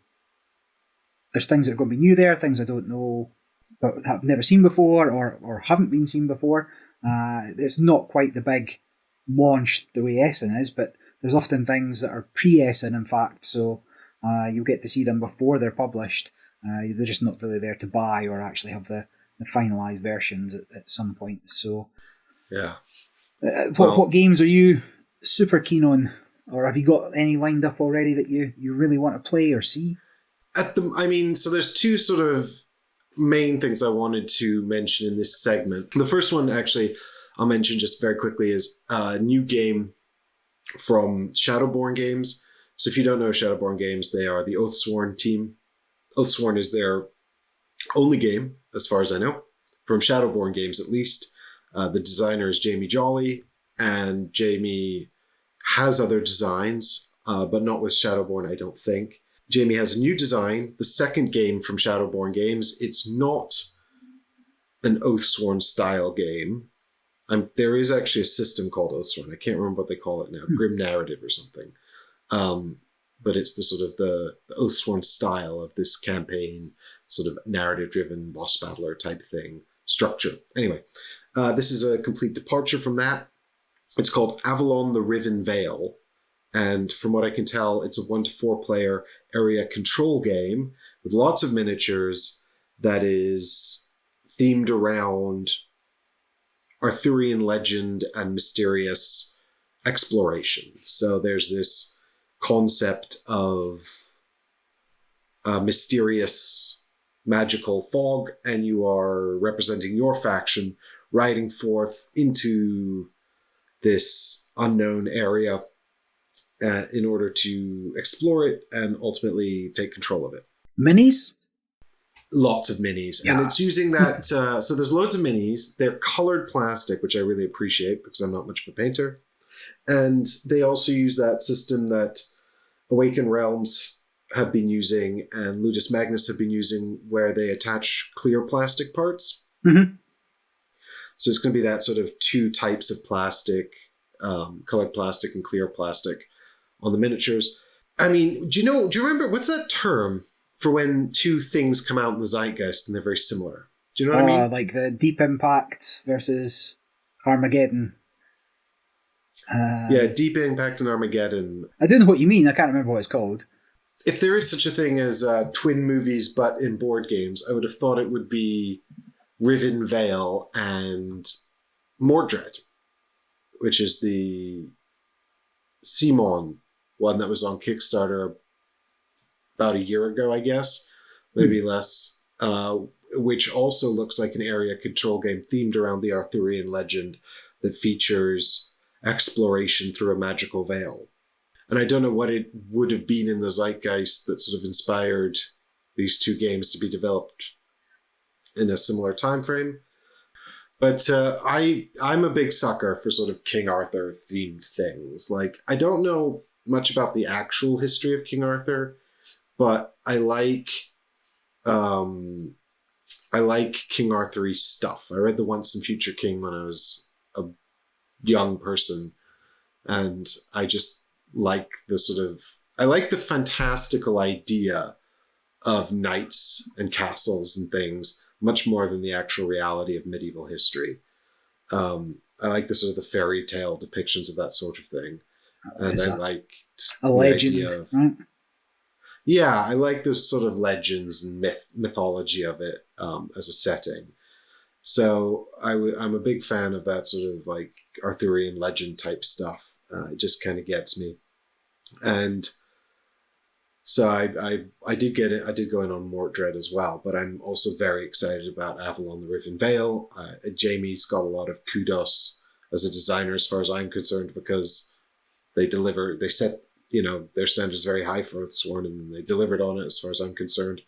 there's things that are going to be new there, things I don't know, but have never seen before or haven't been seen before. It's not quite the big launch the way Essen is, but there's often things that are pre-Essen, in fact, so you'll get to see them before they're published. They're just not really there to buy or actually have the finalised versions at some point. So, yeah. What games are you super keen on? Or have you got any lined up already that you really want to play or see? So there's two sort of main things I wanted to mention in this segment. The first one, actually, I'll mention just very quickly is a new game from Shadowborn Games. So if you don't know Shadowborn Games, they are the Oathsworn team. Oathsworn is their only game, as far as I know, from Shadowborn Games at least. The designer is Jamie Jolly, and Jamie has other designs, but not with Shadowborn, I don't think. Jamie has a new design, the second game from Shadowborn Games. It's not an Oathsworn style game. There is actually a system called Oathsworn. I can't remember what they call it now, Grim Narrative or something. But it's the sort of the Oathsworn style of this campaign sort of narrative-driven boss battler type thing structure. Anyway, this is a complete departure from that. It's called Avalon the Riven Vale. And from what I can tell, it's a 1 to 4 player area control game with lots of miniatures that is themed around Arthurian legend and mysterious exploration. So there's this concept of mysterious magical fog, and you are representing your faction riding forth into this unknown area in order to explore it and ultimately take control of it. Minis? Lots of minis. Yeah. And it's using that... so there's loads of minis. They're colored plastic, which I really appreciate because I'm not much of a painter. And they also use that system that Awakened Realms have been using and Ludus Magnus have been using, where they attach clear plastic parts. Mm-hmm. So it's going to be that sort of 2 types of plastic, colored plastic and clear plastic on the miniatures. I mean, do you remember, what's that term for when 2 things come out in the zeitgeist and they're very similar? Do you know what I mean? Like the Deep Impact versus Armageddon. Yeah, Deep Impact and Armageddon. I don't know what you mean. I can't remember what it's called. If there is such a thing as twin movies but in board games, I would have thought it would be Riven Vale and Mordred, which is the Simon one that was on Kickstarter about a year ago, I guess, maybe less, which also looks like an area control game themed around the Arthurian legend that features exploration through a magical veil. And I don't know what it would have been in the zeitgeist that sort of inspired these 2 games to be developed in a similar time frame. But I'm a big sucker for sort of King Arthur themed things. Like, I don't know much about the actual history of King Arthur, but I like King Arthur-y stuff. I read The Once and Future King when I was a young person, and I just like I like the fantastical idea of knights and castles and things much more than the actual reality of medieval history. I like the sort of the fairy tale depictions of that sort of thing. And I liked a legend, right? Yeah, I like this sort of legends and mythology of it as a setting. So I'm a big fan of that sort of like Arthurian legend type stuff. It just kind of gets me. And so I did get it. I did go in on Mordred as well, but I'm also very excited about Avalon the Riven Vale. Jamie's got a lot of kudos as a designer as far as I'm concerned, because they set, their standards very high for Earthsworn, and they delivered on it as far as I'm concerned.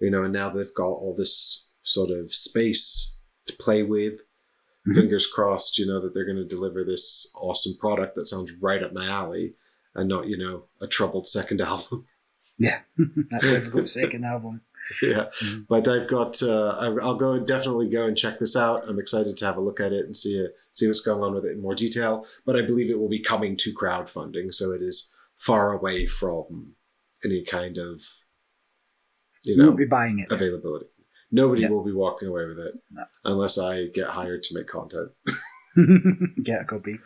And now they've got all this sort of space to play with. Mm-hmm. Fingers crossed, that they're going to deliver this awesome product that sounds right up my alley, and not, a troubled second album. Yeah, that difficult second album. Yeah, but I've got. I'll definitely go and check this out. I'm excited to have a look at it and see what's going on with it in more detail. But I believe it will be coming to crowdfunding, so it is far away from any kind of, you won't be buying it. Availability. Nobody will be walking away with it unless I get hired to make content. Get a copy.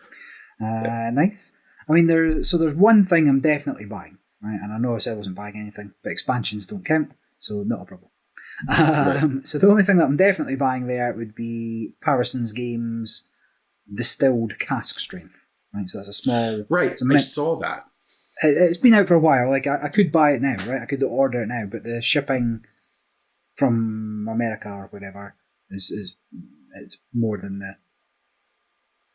Nice. I mean, there's one thing I'm definitely buying, right? And I know I said I wasn't buying anything, but expansions don't count, so not a problem. Right. So the only thing that I'm definitely buying there would be Parsons Games Distilled Cask Strength, right? So that's a small... Right, I saw that. It's been out for a while. Like, I could buy it now, right? I could order it now, but the shipping from America or whatever is it's more than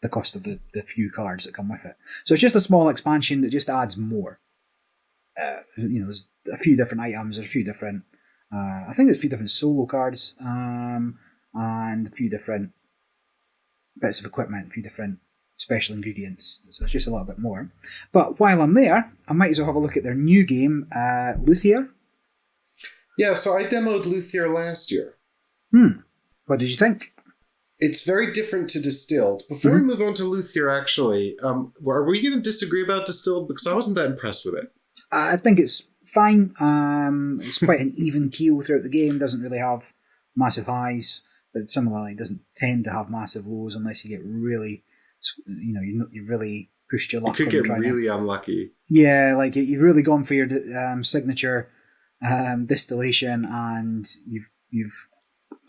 the cost of the few cards that come with it. So it's just a small expansion that just adds more. There's a few different items, there's a few different... I think there's a few different solo cards, and a few different bits of equipment, a few different special ingredients. So it's just a little bit more. But while I'm there, I might as well have a look at their new game, Luthier. Yeah, so I demoed Luthier last year. What did you think? It's very different to Distilled. Before we move on to Luthier, actually, are we going to disagree about Distilled? Because I wasn't that impressed with it. I think it's fine. It's quite an even keel throughout the game. Doesn't really have massive highs, but similarly, it doesn't tend to have massive lows unless you get really, you really pushed your luck. You could get really unlucky. Yeah, like you've really gone for your signature distillation, and you've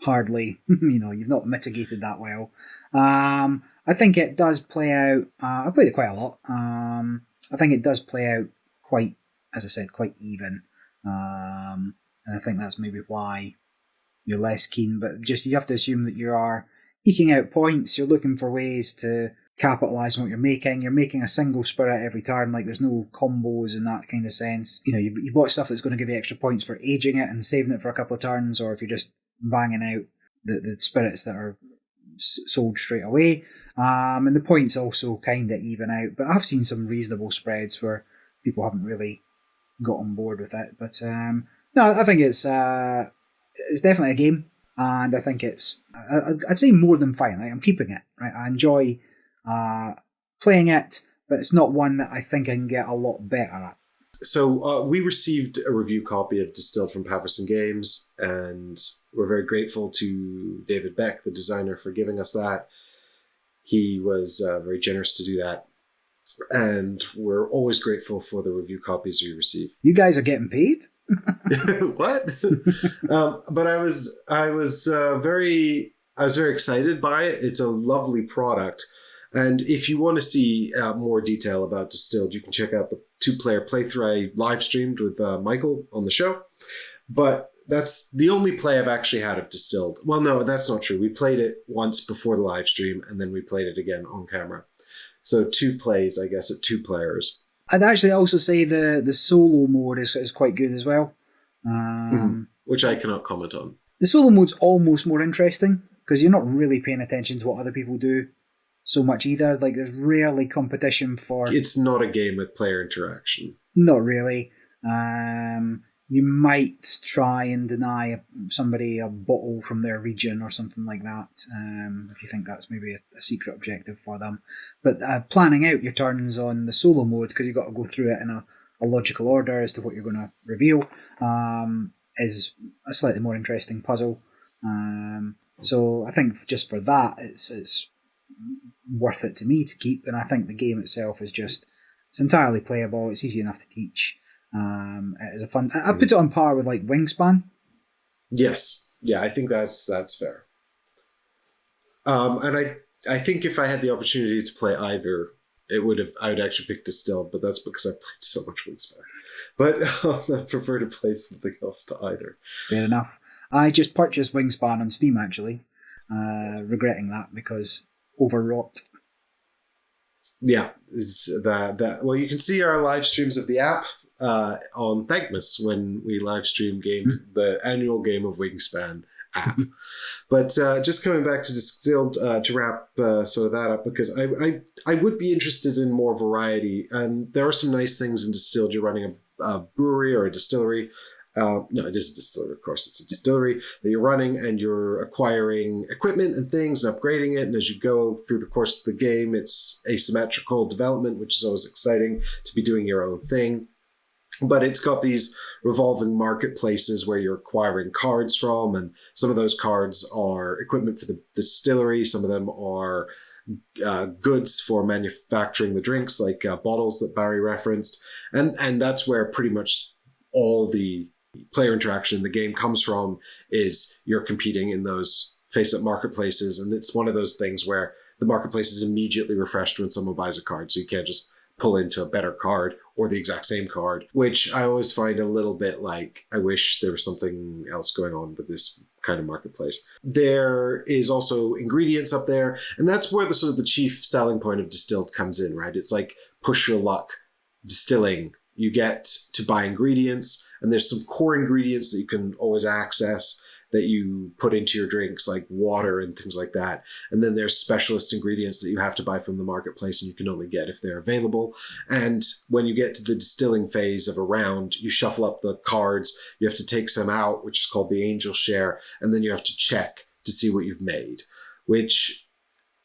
hardly, you've not mitigated that well. I think it does play out. I played it quite a lot. I think it does play out quite, as I said, quite even. And I think that's maybe why you're less keen. But just you have to assume that you are eking out points. You're looking for ways to capitalise on what you're making. You're making a single spirit every turn. Like there's no combos in that kind of sense. You bought stuff that's going to give you extra points for aging it and saving it for a couple of turns, or if you're just banging out the spirits that are sold straight away. And the points also kind of even out. But I've seen some reasonable spreads where people haven't really got on board with it. But no, I think it's definitely a game, and I think it's I'd say more than fine. Like, I'm keeping it. Right, I enjoy playing it, but it's not one that I think I can get a lot better at. So we received a review copy of Distilled from Paverson Games, and we're very grateful to David Beck, the designer, for giving us that. He was very generous to do that, and we're always grateful for the review copies we receive. You guys are getting paid? What? But I was very excited by it. It's a lovely product. And if you want to see more detail about Distilled, you can check out the 2-player playthrough I live streamed with Michael on the show. But that's the only play I've actually had of Distilled. Well, no, that's not true. We played it once before the live stream, and then we played it again on camera. So 2 plays, I guess, at 2 players. I'd actually also say the solo mode is quite good as well. Which I cannot comment on. The solo mode's almost more interesting, because you're not really paying attention to what other people do so much either. Like, there's rarely competition for... It's not a game with player interaction. Not really. You might try and deny somebody a bottle from their region or something like that, if you think that's maybe a secret objective for them. But planning out your turns on the solo mode, because you've got to go through it in a logical order as to what you're going to reveal, is a slightly more interesting puzzle. So I think just for that, it's worth it to me to keep, and I think the game itself is it's entirely playable. It's easy enough to teach. It is a fun. I put it on par with like Wingspan. Yes, yeah, I think that's fair. And I think if I had the opportunity to play either, I would actually pick Distilled, but that's because I played so much Wingspan. But I prefer to play something else to either. Fair enough. I just purchased Wingspan on Steam actually, regretting that because overwrought. Yeah, it's that. Well, you can see our live streams of the app on Thankmas when we live stream the annual Game of Wingspan app. But just coming back to Distilled to wrap sort of that up, because I would be interested in more variety, and there are some nice things in Distilled. You're running a brewery or a distillery. No, it is a distillery, of course. It's a distillery that you're running, and you're acquiring equipment and things and upgrading it. And as you go through the course of the game, it's asymmetrical development, which is always exciting to be doing your own thing. But it's got these revolving marketplaces where you're acquiring cards from, and some of those cards are equipment for the distillery. Some of them are goods for manufacturing the drinks, like bottles that Barry referenced. And that's where pretty much all the player interaction in the game comes from, is you're competing in those face-up marketplaces. And it's one of those things where the marketplace is immediately refreshed when someone buys a card. So you can't just pull into a better card or the exact same card, which I always find a little bit like, I wish there was something else going on with this kind of marketplace. There is also ingredients up there, and that's where the sort of the chief selling point of Distilled comes in, right? It's like push your luck distilling. You get to buy ingredients, and there's some core ingredients that you can always access that you put into your drinks, like water and things like that. And then there's specialist ingredients that you have to buy from the marketplace, and you can only get if they're available. And when you get to the distilling phase of a round, you shuffle up the cards, you have to take some out, which is called the angel share, and then you have to check to see what you've made, which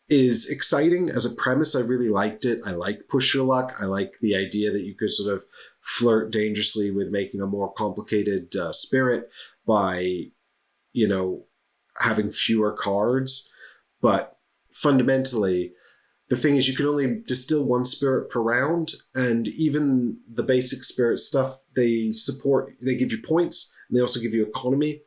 is exciting as a premise. I really liked it. I like push your luck. I like the idea that you could sort of flirt dangerously with making a more complicated spirit by, having fewer cards. But fundamentally, the thing is you can only distill one spirit per round, and even the basic spirit stuff, they give you points, and they also give you economy.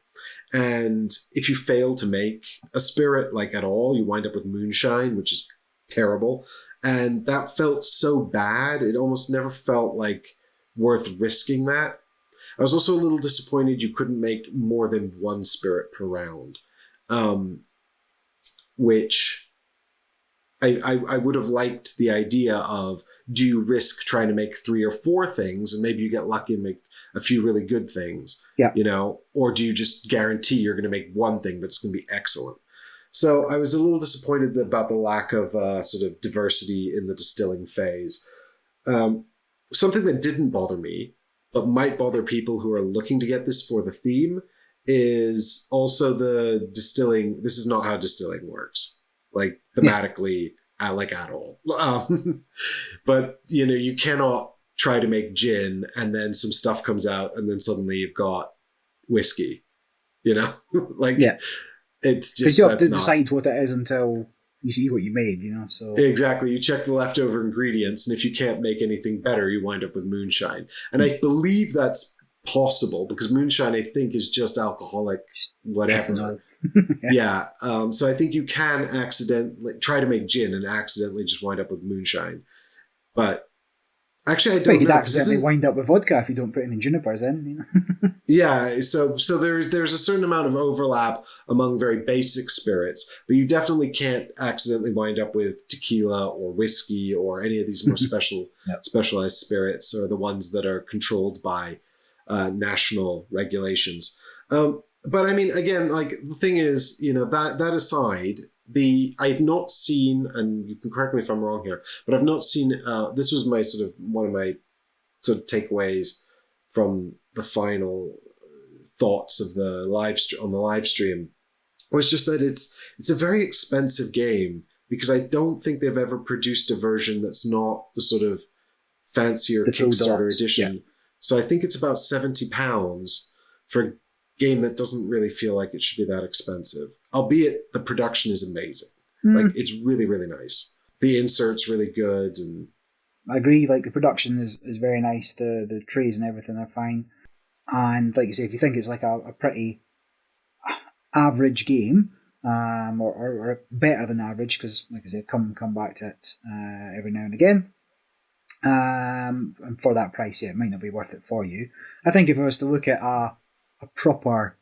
And if you fail to make a spirit at all, you wind up with moonshine, which is terrible. And that felt so bad, it almost never felt worth risking that. I was also a little disappointed you couldn't make more than one spirit per round, which I would have liked the idea of, do you risk trying to make 3 or 4 things and maybe you get lucky and make a few really good things, or do you just guarantee you're going to make one thing, but it's going to be excellent? So I was a little disappointed about the lack of sort of diversity in the distilling phase. Something that didn't bother me, but might bother people who are looking to get this for the theme, is also the distilling. This is not how distilling works, thematically, at all. But, you cannot try to make gin and then some stuff comes out and then suddenly you've got whiskey, It's just, because you have to decide what it is until you see what you made, so. Exactly. You check the leftover ingredients, and if you can't make anything better, you wind up with moonshine. And I believe that's possible because moonshine, I think, is just alcoholic whatever. Yeah. So I think you can accidentally try to make gin and accidentally just wind up with moonshine. But actually, I don't know. You could accidentally wind up with vodka if you don't put any junipers in, Yeah, so there's a certain amount of overlap among very basic spirits, but you definitely can't accidentally wind up with tequila or whiskey or any of these more specialized spirits, or the ones that are controlled by national regulations. But I mean, again, the thing is, that aside, I've not seen, and you can correct me if I'm wrong here, but I've not seen. This was my one of my sort of takeaways from the final thoughts of the live stream, was just that it's a very expensive game, because I don't think they've ever produced a version that's not the sort of fancier Kickstarter edition. Yeah. So I think it's about £70 for a game that doesn't really feel like it should be that expensive. Albeit the production is amazing. It's really, really nice. The insert's really good, and I agree. The production is very nice. The trays and everything are fine. And like you say, if you think it's a pretty average game, or better than average, because like I say, come back to it every now and again. And for that price, it might not be worth it for you. I think if I was to look at a proper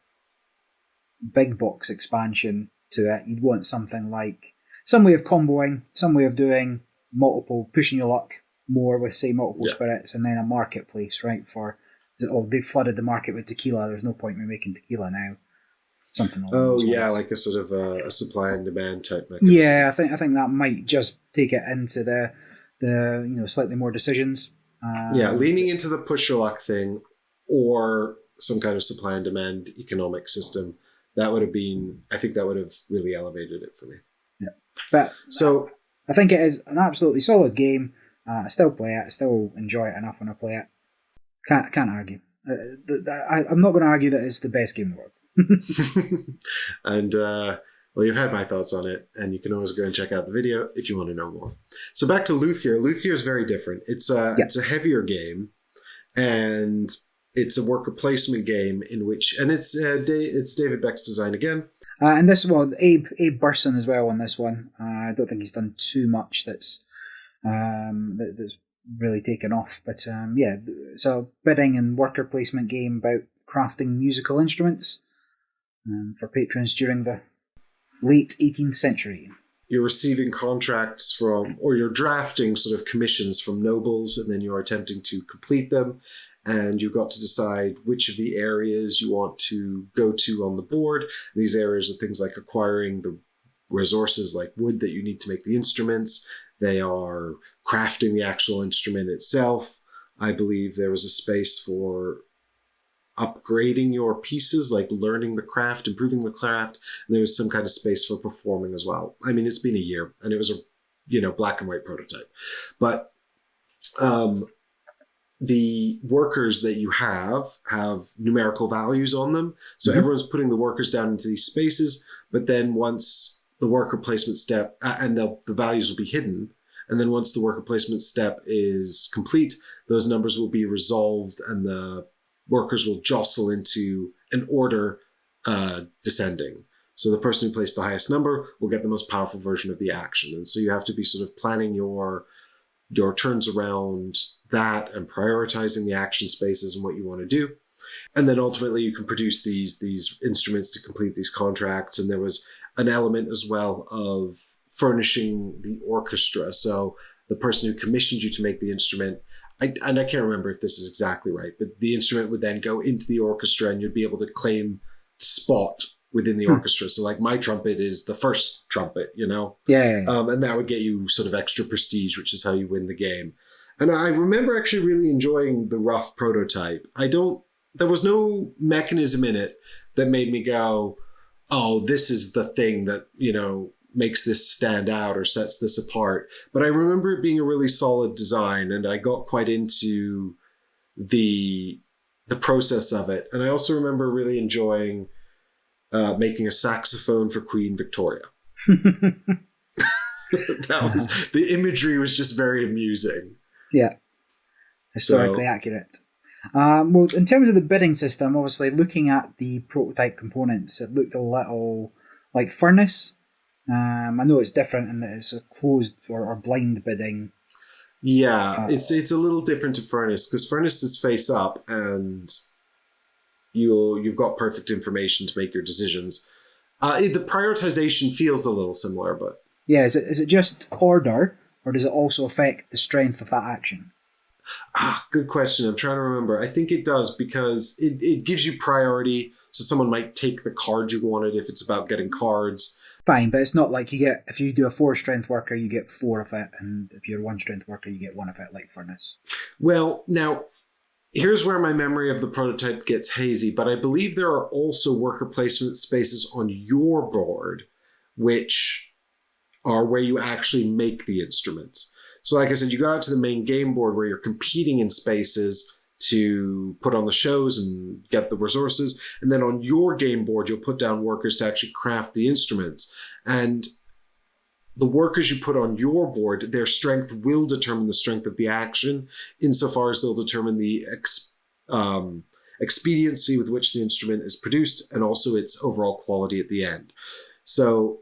big box expansion to it, you'd want something like some way of comboing, some way of doing multiple, pushing your luck more with, say, multiple spirits, and then a marketplace, right? They flooded the market with tequila. There's no point in making tequila now. Something along those lines. Like a sort of a supply and demand type mechanism. Yeah, I think that might just take it into the slightly more decisions. Leaning into the push your luck thing, or some kind of supply and demand economic system. That would have been, I think that would have really elevated it for me. Yeah. But so I think it is an absolutely solid game. I still play it. I still enjoy it enough when I play it. Can't argue. I'm not going to argue that it's the best game in the world. And, well, you've had my thoughts on it, and you can always go and check out the video if you want to know more. So back to Luthier. Luthier is very different. It's a heavier game, and it's a worker placement game in which, and it's David Beck's design again. And this one, Abe Burson as well on this one. I don't think he's done too much that's really taken off. But it's a bidding and worker placement game about crafting musical instruments for patrons during the late 18th century. You're receiving contracts from, or you're drafting sort of commissions from nobles, and then you're attempting to complete them. And you've got to decide which of the areas you want to go to on the board. These areas are things like acquiring the resources like wood that you need to make the instruments. They are crafting the actual instrument itself. I believe there was a space for upgrading your pieces, like learning the craft, improving the craft. And there was some kind of space for performing as well. I mean, it's been a year, and it was a black and white prototype. But the workers that you have numerical values on them. So everyone's putting the workers down into these spaces, but then once the worker placement step, and the values will be hidden, and then once the worker placement step is complete, those numbers will be resolved and the workers will jostle into an order descending. So the person who placed the highest number will get the most powerful version of the action. And so you have to be sort of planning your turns around that and prioritizing the action spaces and what you want to do. And then ultimately you can produce these instruments to complete these contracts. And there was an element as well of furnishing the orchestra. So the person who commissioned you to make the instrument, I can't remember if this is exactly right, but the instrument would then go into the orchestra and you'd be able to claim the spot within the orchestra. So like my trumpet is the first trumpet, Yeah. And that would get you sort of extra prestige, which is how you win the game. And I remember actually really enjoying the rough prototype. There was no mechanism in it that made me go, oh, this is the thing that, makes this stand out or sets this apart. But I remember it being a really solid design, and I got quite into the process of it. And I also remember really enjoying making a saxophone for Queen Victoria. The imagery was just very amusing. Yeah, historically accurate. Well, in terms of the bidding system, obviously looking at the prototype components, it looked a little like Furnace. I know it's different in that it's a closed or blind bidding. Yeah, it's a little different to Furnace, because Furnace is face up and you've got perfect information to make your decisions. The prioritization feels a little similar, but yeah, is it just order, or does it also affect the strength of that action? Good question. I'm trying to remember. I think it does, because it gives you priority. So someone might take the card you wanted if it's about getting cards. Fine, but it's not like if you do a 4 strength worker, you get 4 of it, and if you're a 1 strength worker, you get 1 of it, like Furnace. Well, now, here's where my memory of the prototype gets hazy, but I believe there are also worker placement spaces on your board, which are where you actually make the instruments. So like I said, you go out to the main game board where you're competing in spaces to put on the shows and get the resources. And then on your game board, you'll put down workers to actually craft the instruments. And the workers you put on your board, their strength will determine the strength of the action, insofar as they'll determine the expediency with which the instrument is produced and also its overall quality at the end. So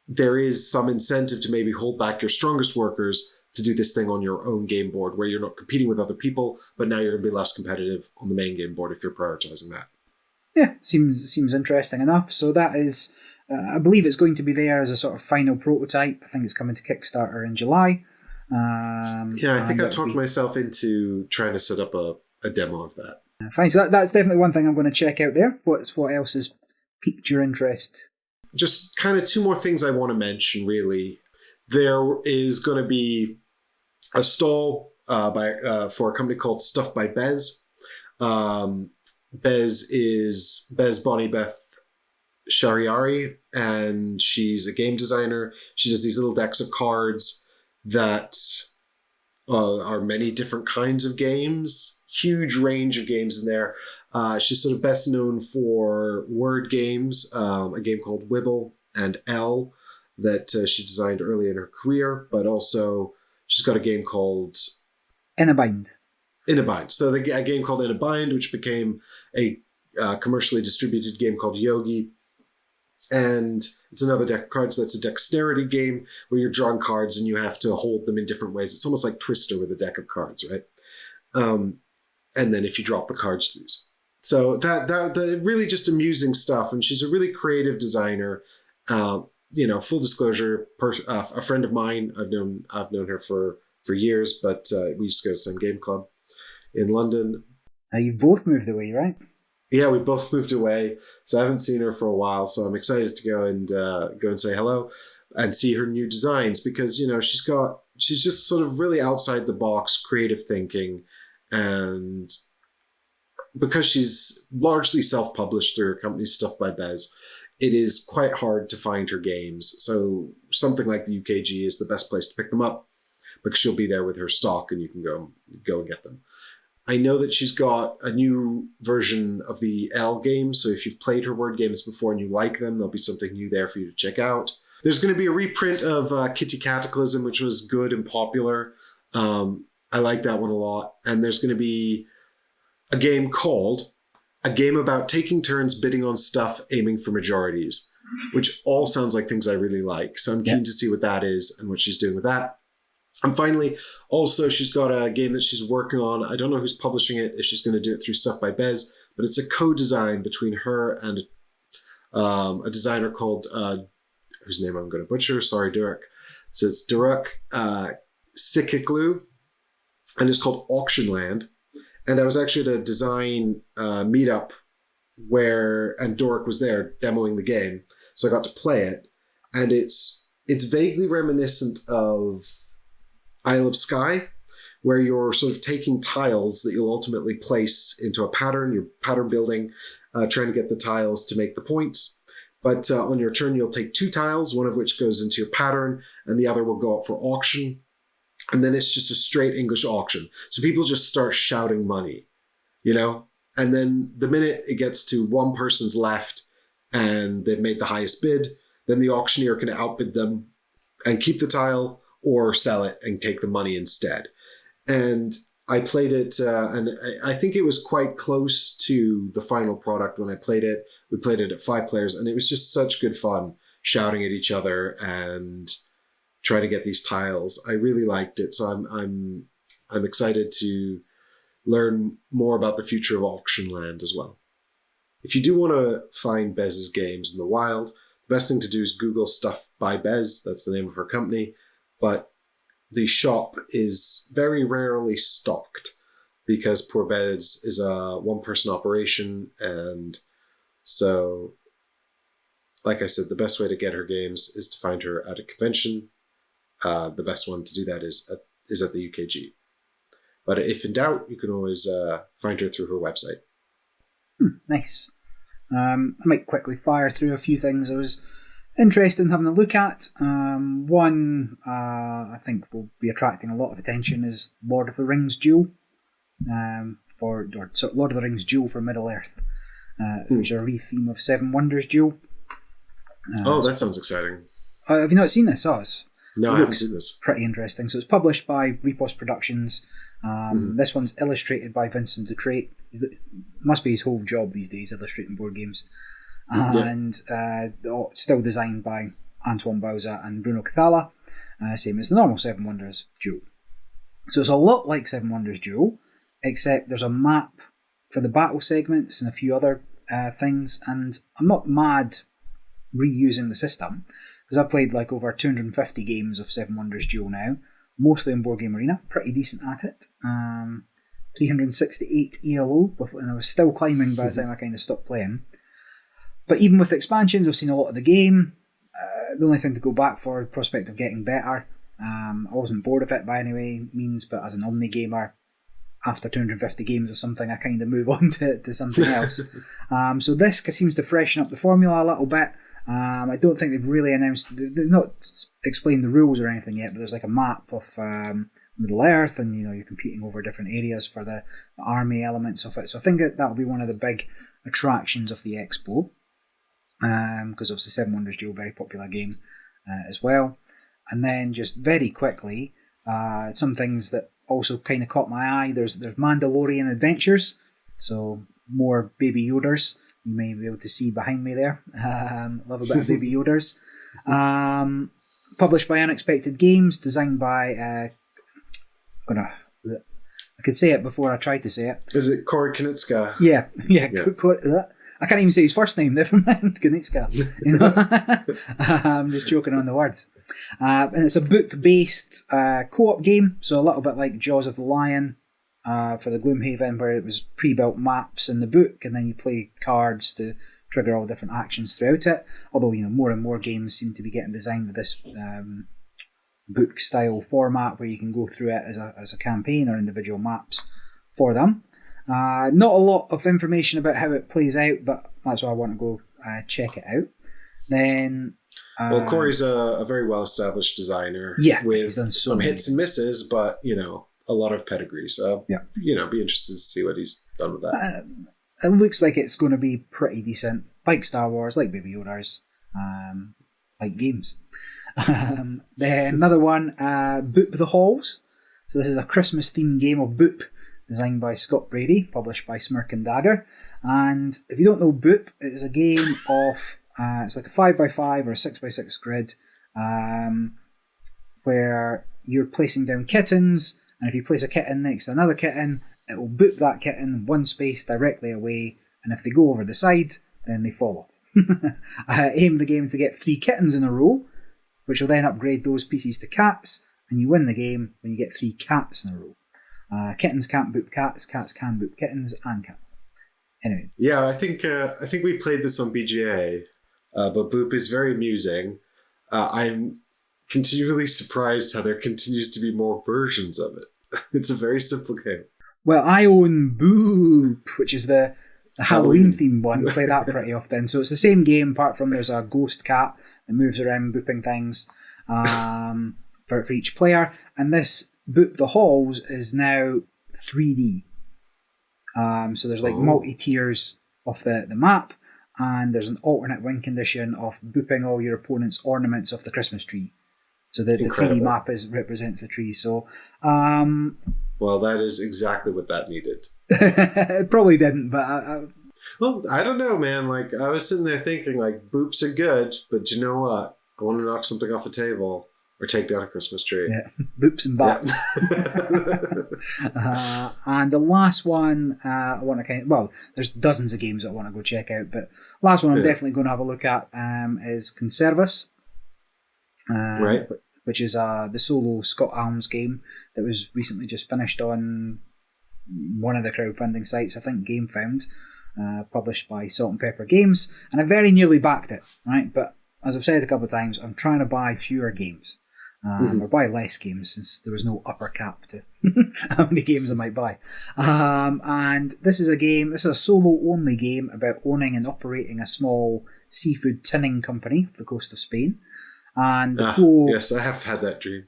there is some incentive to maybe hold back your strongest workers to do this thing on your own game board where you're not competing with other people, but now you're going to be less competitive on the main game board if you're prioritizing that. Yeah, seems interesting enough. So that is, I believe it's going to be there as a sort of final prototype. I think it's coming to Kickstarter in July. I think I talked myself into trying to set up a demo of that. Fine, so that's definitely one thing I'm going to check out there. What else has piqued your interest? Just kind of 2 more things I want to mention, really. There is going to be a stall for a company called Stuff by Bez. Bez is Bez Bonnie Beth Shariari, and she's a game designer. She does these little decks of cards that are many different kinds of games, huge range of games in there. She's sort of best known for word games, a game called Wibble and L that she designed early in her career, but also she's got a game called In a Bind. So a game called In a Bind, which became a commercially distributed game called Yogi. And it's another deck of cards that's a dexterity game where you're drawing cards and you have to hold them in different ways. It's almost like Twister with a deck of cards, right? And then if you drop the cards, you lose. So that really just amusing stuff. And she's a really creative designer. Full disclosure, a friend of mine. I've known her for years, but we used to go to the same game club in London. You've both moved away, right? Yeah, we both moved away, so I haven't seen her for a while. So I'm excited to go and say hello and see her new designs, because she's just sort of really outside the box, creative thinking, and because she's largely self-published through her company Stuff by Bez, it is quite hard to find her games. So something like the UKGE is the best place to pick them up, because she'll be there with her stock and you can go and get them. I know that she's got a new version of the L game, so if you've played her word games before and you like them, there'll be something new there for you to check out. There's going to be a reprint of Kitty Cataclysm, which was good and popular. I like that one a lot. And there's going to be a game about taking turns bidding on stuff, aiming for majorities, which all sounds like things I really like. So I'm keen to see what that is and what she's doing with that. And finally, also, she's got a game that she's working on. I don't know who's publishing it, if she's going to do it through Stuff by Bez, but it's a co-design between her and a designer called, whose name I'm going to butcher, sorry, Durek. So it's Durek Sikiklu, and it's called Auctionland. And I was actually at a design meetup and Durek was there demoing the game, so I got to play it. And it's vaguely reminiscent of Isle of Skye, where you're sort of taking tiles that you'll ultimately place into a pattern. You're pattern building, trying to get the tiles to make the points. But on your turn, you'll take 2 tiles, one of which goes into your pattern, and the other will go up for auction. And then it's just a straight English auction. So people just start shouting money, And then the minute it gets to one person's left and they've made the highest bid, then the auctioneer can outbid them and keep the tile, or sell it and take the money instead. And I played it, and I think it was quite close to the final product when I played it. We played it at 5 players, and it was just such good fun shouting at each other and trying to get these tiles. I really liked it, so I'm excited to learn more about the future of Auctionland as well. If you do want to find Bez's games in the wild, the best thing to do is Google Stuff by Bez. That's the name of her company. But the shop is very rarely stocked because poor Bez is a one-person operation. And so, like I said, the best way to get her games is to find her at a convention. The best one to do that is at the UKGE. But if in doubt, you can always find her through her website. Nice. I might quickly fire through a few things I was interested in having a look at. One I think will be attracting a lot of attention is Lord of the Rings Duel. Lord of the Rings Duel for Middle-earth, which is a re-theme of Seven Wonders Duel. That sounds exciting. Have you not seen this? No, I haven't seen this. Pretty interesting. So it's published by Repos Productions. This one's illustrated by Vincent Dutrait. Must be his whole job these days, illustrating board games. And still designed by Antoine Bauza and Bruno Cathala, same as the normal Seven Wonders Duel. So it's a lot like Seven Wonders Duel, except there's a map for the battle segments and a few other things, and I'm not mad reusing the system, because I've played like over 250 games of Seven Wonders Duel now, mostly in Board Game Arena, pretty decent at it. 368 ELO, and I was still climbing by the time I kind of stopped playing. But even with expansions, I've seen a lot of the game. The only thing to go back for the prospect of getting better. I wasn't bored of it by any means, but as an Omni gamer, after 250 games or something, I kind of move on to something else. So this seems to freshen up the formula a little bit. I don't think they've really announced, they've not explained the rules or anything yet, but there's like a map of Middle Earth, and you're competing over different areas for the army elements of it. So I think that'll be one of the big attractions of the expo. Because obviously Seven Wonders Duel, very popular game as well. And then just very quickly, some things that also kind of caught my eye. There's Mandalorian Adventures, so more Baby Yoders. You may be able to see behind me there. Love a bit of Baby Yoders. Published by Unexpected Games, designed by I could say it before I tried to say it. Is it Corey Knitska? Yeah. I can't even say his first name, never mind, Knitska. I'm just joking on the words. And it's a book-based co-op game, so a little bit like Jaws of the Lion for the Gloomhaven, where it was pre-built maps in the book, and then you play cards to trigger all different actions throughout it. Although, more and more games seem to be getting designed with this book-style format where you can go through it as a campaign or individual maps for them. Not a lot of information about how it plays out, but that's why I want to go check it out. Then, Corey's a very well-established designer. Yeah, with some hits and misses, but a lot of pedigree. So Yeah. be interested to see what he's done with that. It looks like it's going to be pretty decent, like Star Wars, like Baby Yoda's, like games. Then another one, Boop the Halls. So this is a Christmas-themed game of Boop, designed by Scott Brady, published by Smirk and Dagger. And if you don't know Boop, it is a game of, it's like a 5x5 or a 6x6 grid, where you're placing down kittens, and if you place a kitten next to another kitten, it will boop that kitten one space directly away, and if they go over the side, then they fall off. Aim of the game to get 3 kittens in a row, which will then upgrade those pieces to cats, and you win the game when you get 3 cats in a row. Kittens can't boop cats, cats can boop kittens, and cats. Anyway. Yeah, I think we played this on BGA, but Boop is very amusing. I'm continually surprised how there continues to be more versions of it. It's a very simple game. Well, I own Boop, which is the Halloween themed one. I play that pretty often. So it's the same game, apart from there's a ghost cat that moves around booping things for each player. And this Boop the Halls is now 3D. So there's like multi-tiers of the map, and there's an alternate win condition of booping all your opponent's ornaments off the Christmas tree. So the 3D map represents the tree. So, well, that is exactly what that needed. It probably didn't, but well, I don't know, man. Like, I was sitting there thinking, like, boops are good, but you know what? I want to knock something off a table or take down a Christmas tree. Yeah, boops and bats. Yeah. And the last one I want to there's dozens of games that I want to go check out, but last one I'm definitely going to have a look at is Conservas. Right. Which is the solo Scott Almes game that was recently just finished on one of the crowdfunding sites, I think Gamefound, published by Salt and Pepper Games, and I very nearly backed it, right? But as I've said a couple of times, I'm trying to buy fewer games, or buy less games, since there was no upper cap to how many games I might buy. And this is a solo-only game about owning and operating a small seafood tinning company off the coast of Spain. And the flow... Yes, I have had that dream.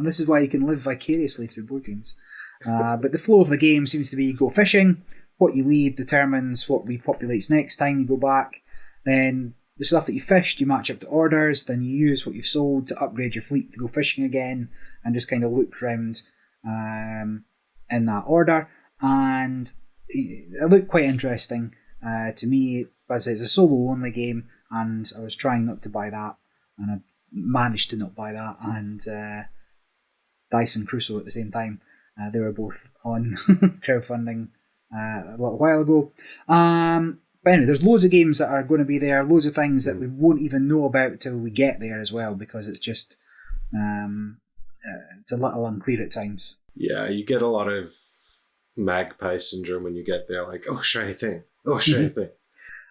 This is why you can live vicariously through board games. But the flow of the game seems to be go fishing. What you leave determines what repopulates next time you go back. Then the stuff that you fished, you match up to orders. Then you use what you've sold to upgrade your fleet to go fishing again, and just kind of loop round in that order. And it looked quite interesting to me, as it's a solo-only game. And I was trying not to buy that, and I managed to not buy that, and Dice and Crusoe at the same time. They were both on crowdfunding a little while ago. But anyway, there's loads of games that are going to be there, loads of things that we won't even know about till we get there as well, because it's just it's a little unclear at times. Yeah, you get a lot of magpie syndrome when you get there, like, oh, shiny thing, oh, shiny thing.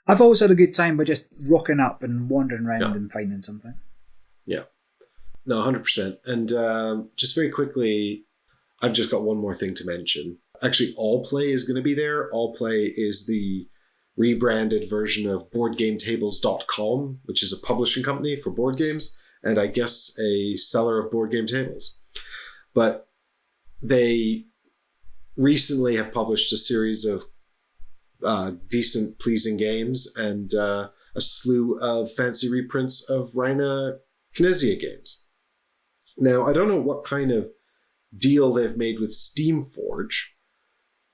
I've always had a good time by just rocking up and wandering around and finding something. Yeah. No, 100%. And just very quickly, I've just got one more thing to mention. Actually, All Play is going to be there. All Play is the rebranded version of BoardGameTables.com, which is a publishing company for board games, and I guess a seller of board game tables. But they recently have published a series of decent, pleasing games and a slew of fancy reprints of Reina Knizia games. Now, I don't know what kind of deal they've made with Steamforge,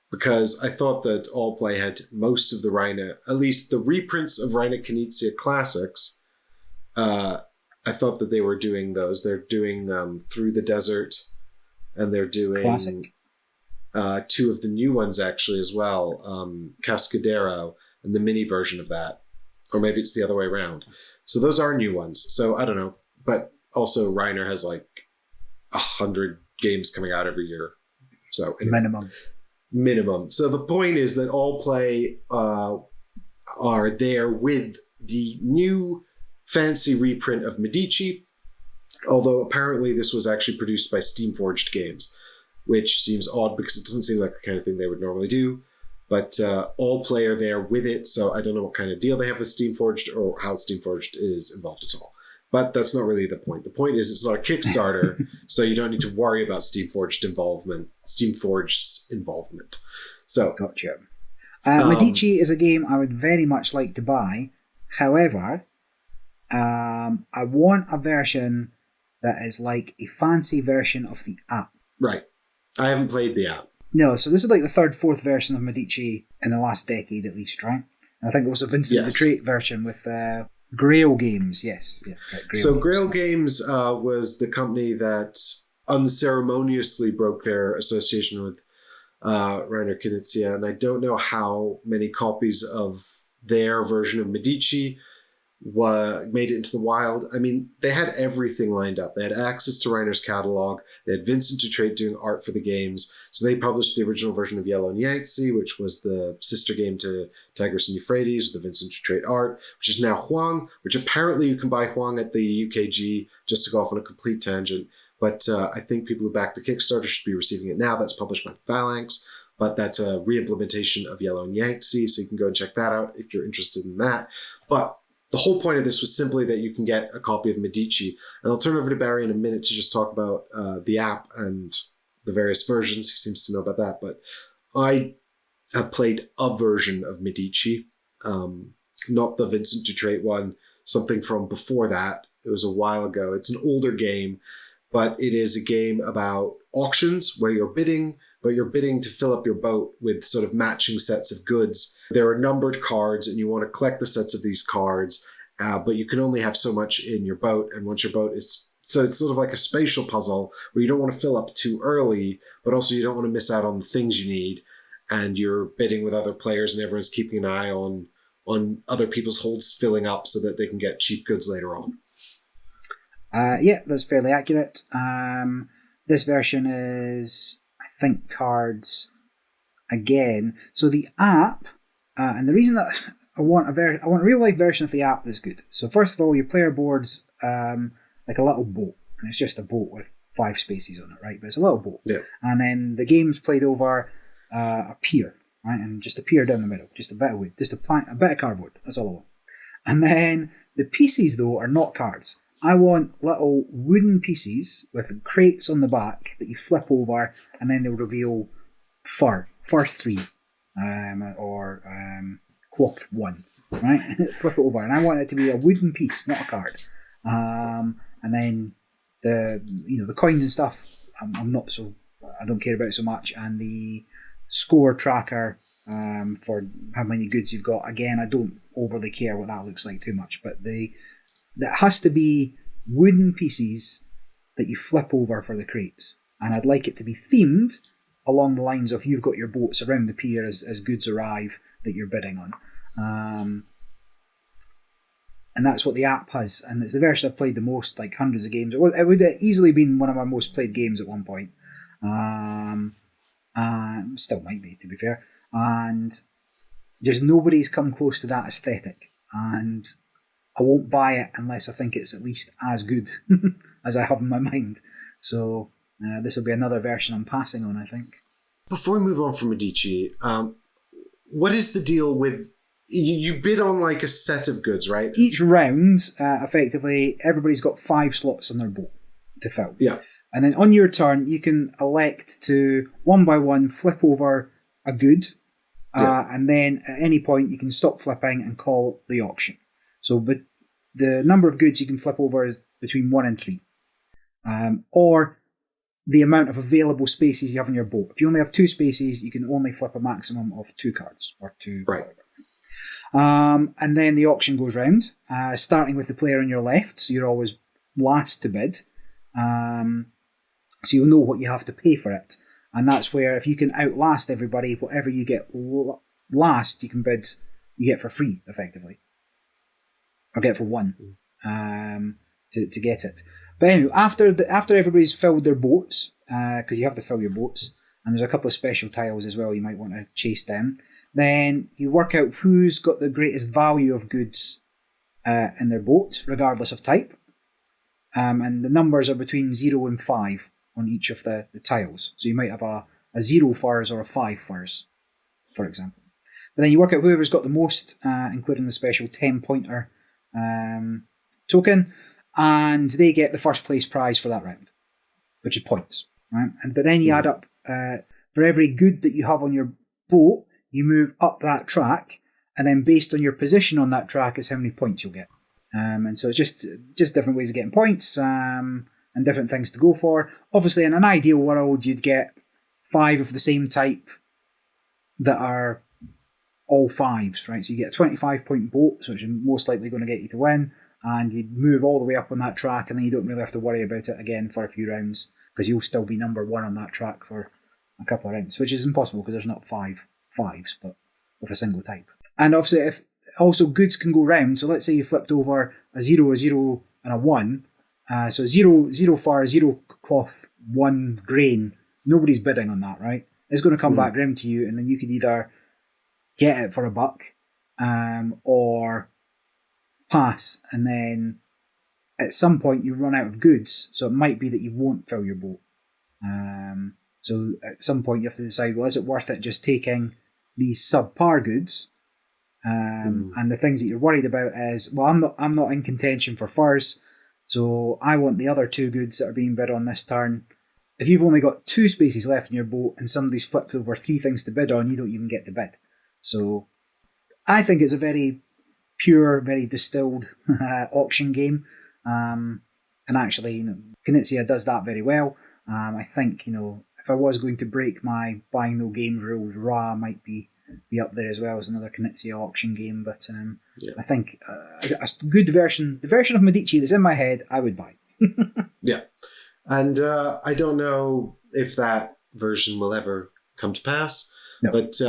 because I thought that All Play had most of the Reina, at least the reprints of Reina Knizia classics. I thought that they were doing those. They're doing Through the Desert, and they're doing... Classic. 2 of the new ones actually as well, Cascadero and the mini version of that, or maybe it's the other way around. So those are new ones. So I don't know, but also Reiner has like 100 games coming out every year. So anyway, minimum. So the point is that All Play are there with the new fancy reprint of Medici, although apparently this was actually produced by Steamforged Games, which seems odd because it doesn't seem like the kind of thing they would normally do. But All Play are there with it, so I don't know what kind of deal they have with Steamforged or how Steamforged is involved at all. But that's not really the point. The point is it's not a Kickstarter, so you don't need to worry about Steamforged's involvement. So, gotcha. Medici is a game I would very much like to buy. However, I want a version that is like a fancy version of the app. Right. I haven't played the app. No, so this is like the third, fourth version of Medici in the last decade at least, right? And I think it was a Vincent the Trait version with Grail Games, yes. Yeah, Grail Games was the company that unceremoniously broke their association with Reiner Knizia, and I don't know how many copies of their version of Medici made it into the wild. I mean, they had everything lined up. They had access to Reiner's catalog. They had Vincent Dutrait doing art for the games. So they published the original version of Yellow and Yangtze, which was the sister game to Tigris and Euphrates, with the Vincent Dutrait art, which is now Huang, which apparently you can buy Huang at the UKGE, just to go off on a complete tangent. But I think people who back the Kickstarter should be receiving it now. That's published by Phalanx, but that's a re-implementation of Yellow and Yangtze, so you can go and check that out if you're interested in that. But the whole point of this was simply that you can get a copy of Medici. And I'll turn over to Barry in a minute to just talk about the app and the various versions. He seems to know about that. But I have played a version of Medici, not the Vincent Dutrait one, something from before that. It was a while ago. It's an older game, but it is a game about auctions where you're bidding, but you're bidding to fill up your boat with sort of matching sets of goods. There are numbered cards, and you want to collect the sets of these cards, but you can only have so much in your boat. And once your boat is... So it's sort of like a spatial puzzle where you don't want to fill up too early, but also you don't want to miss out on the things you need. And you're bidding with other players, and everyone's keeping an eye on other people's holds filling up so that they can get cheap goods later on. Yeah, that's fairly accurate. This version is, I think, cards again. So the app, and the reason that I want a real life version of the app that's good. So first of all, your player board's like a little boat, and it's just a boat with 5 spaces on it, right? But it's a little boat. Yeah. And then the game's played over a pier, right? And just a pier down the middle, just a bit of wood, just a bit of cardboard. That's all I want. And then the pieces, though, are not cards. I want little wooden pieces with crates on the back that you flip over, and then they'll reveal fur 3, or cloth 1, right? Flip it over, and I want it to be a wooden piece, not a card. And then the coins and stuff, I'm not so, I don't care about so much, and the score tracker for how many goods you've got. Again, I don't overly care what that looks like too much, but that has to be wooden pieces that you flip over for the crates. And I'd like it to be themed along the lines of you've got your boats around the pier as goods arrive that you're bidding on. And that's what the app has. And it's the version I've played the most, like hundreds of games. It would have easily been one of my most played games at one point. Still might be, to be fair. And there's nobody's come close to that aesthetic. And I won't buy it unless I think it's at least as good as I have in my mind. So this will be another version I'm passing on, I think. Before we move on from Medici, what is the deal with... You bid on like a set of goods, right? Each round, effectively, everybody's got 5 slots on their boat to fill. Yeah. And then on your turn, you can elect to, one by one, flip over a good. And then at any point, you can stop flipping and call the auction. So but the number of goods you can flip over is between 1 and 3. Or the amount of available spaces you have on your boat. If you only have 2 spaces, you can only flip a maximum of 2 cards. Or 2. Right. And then the auction goes round, starting with the player on your left, so you're always last to bid. So you'll know what you have to pay for it. And that's where, if you can outlast everybody, whatever you get last, you can bid, you get for free, effectively. Or get for 1 to get it. But anyway, after everybody's filled their boats, because you have to fill your boats, and there's a couple of special tiles as well you might want to chase down, then you work out who's got the greatest value of goods in their boat, regardless of type. And the numbers are between 0 and 5 on each of the tiles. So you might have a 0 furs or a 5 furs, for example. But then you work out whoever's got the most, including the special 10-pointer token, and they get the first place prize for that round, which is points. Right? But then you add up, for every good that you have on your boat, you move up that track, and then based on your position on that track is how many points you'll get. And so it's just different ways of getting points, and different things to go for. Obviously, in an ideal world, you'd get 5 of the same type that are all 5s, right? So you get a 25-point boat, which is most likely going to get you to win, and you move all the way up on that track, and then you don't really have to worry about it again for a few rounds, because you'll still be number 1 on that track for a couple of rounds, which is impossible because there's not 5 5s, but with a single type. And obviously, if also goods can go round, so let's say you flipped over a 0, and a 1, so 0 far, 0 cloth, 1 grain, nobody's bidding on that, right? It's going to come back round to you, and then you could either get it for $1, or pass, and then at some point you run out of goods, so it might be that you won't fill your boat. So at some point you have to decide, well, is it worth it just taking these subpar goods? And the things that you're worried about is, well, I'm not in contention for furs, so I want the other 2 goods that are being bid on this turn. If you've only got 2 spaces left in your boat and somebody's flipped over 3 things to bid on, you don't even get to bid. So I think it's a very pure, very distilled auction game. And actually, Knizia does that very well. I think, if I was going to break my buying no games rules, Ra might be up there as well as another Knizia auction game. But I think a good version, the version of Medici that's in my head, I would buy. Yeah. And I don't know if that version will ever come to pass, but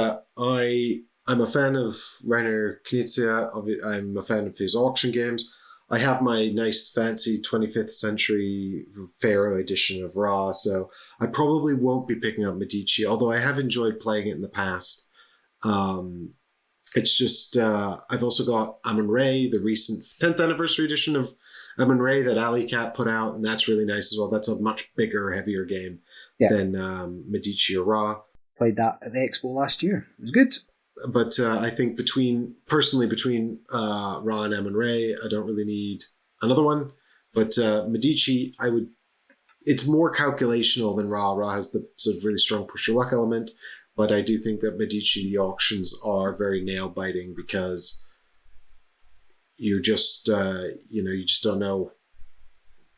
I'm a fan of Rainer Knizia. I'm a fan of his auction games. I have my nice fancy 25th century Pharaoh edition of Ra, so I probably won't be picking up Medici, although I have enjoyed playing it in the past. It's just, I've also got Amun-Re, the recent 10th anniversary edition of Amun-Re that Alley Cat put out, and that's really nice as well. That's a much bigger, heavier game than Medici or Ra. Played that at the Expo last year. It was good. But I think between Ra and Amun-Re, I don't really need another one. But Medici, it's more calculational than Ra. Ra has the sort of really strong push your luck element. But I do think that Medici, the auctions are very nail-biting because you just, you just don't know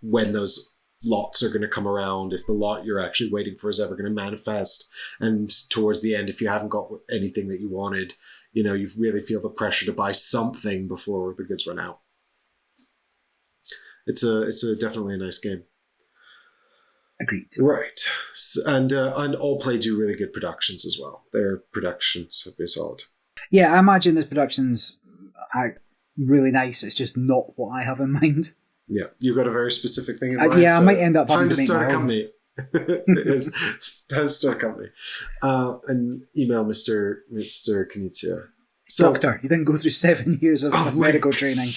when those lots are going to come around, if the lot you're actually waiting for is ever going to manifest. And towards the end, if you haven't got anything that you wanted, you really feel the pressure to buy something before the goods run out. It's definitely a nice game. Agreed. Right. And All Play do really good productions as well. Their productions have been solid. Yeah, I imagine this production's really nice. It's just not what I have in mind. Yeah, you've got a very specific thing in mind. I might end up time to start a company. It's time to start a company. And email Mr. Knizia. So, Doctor, you didn't go through 7 years of medical training.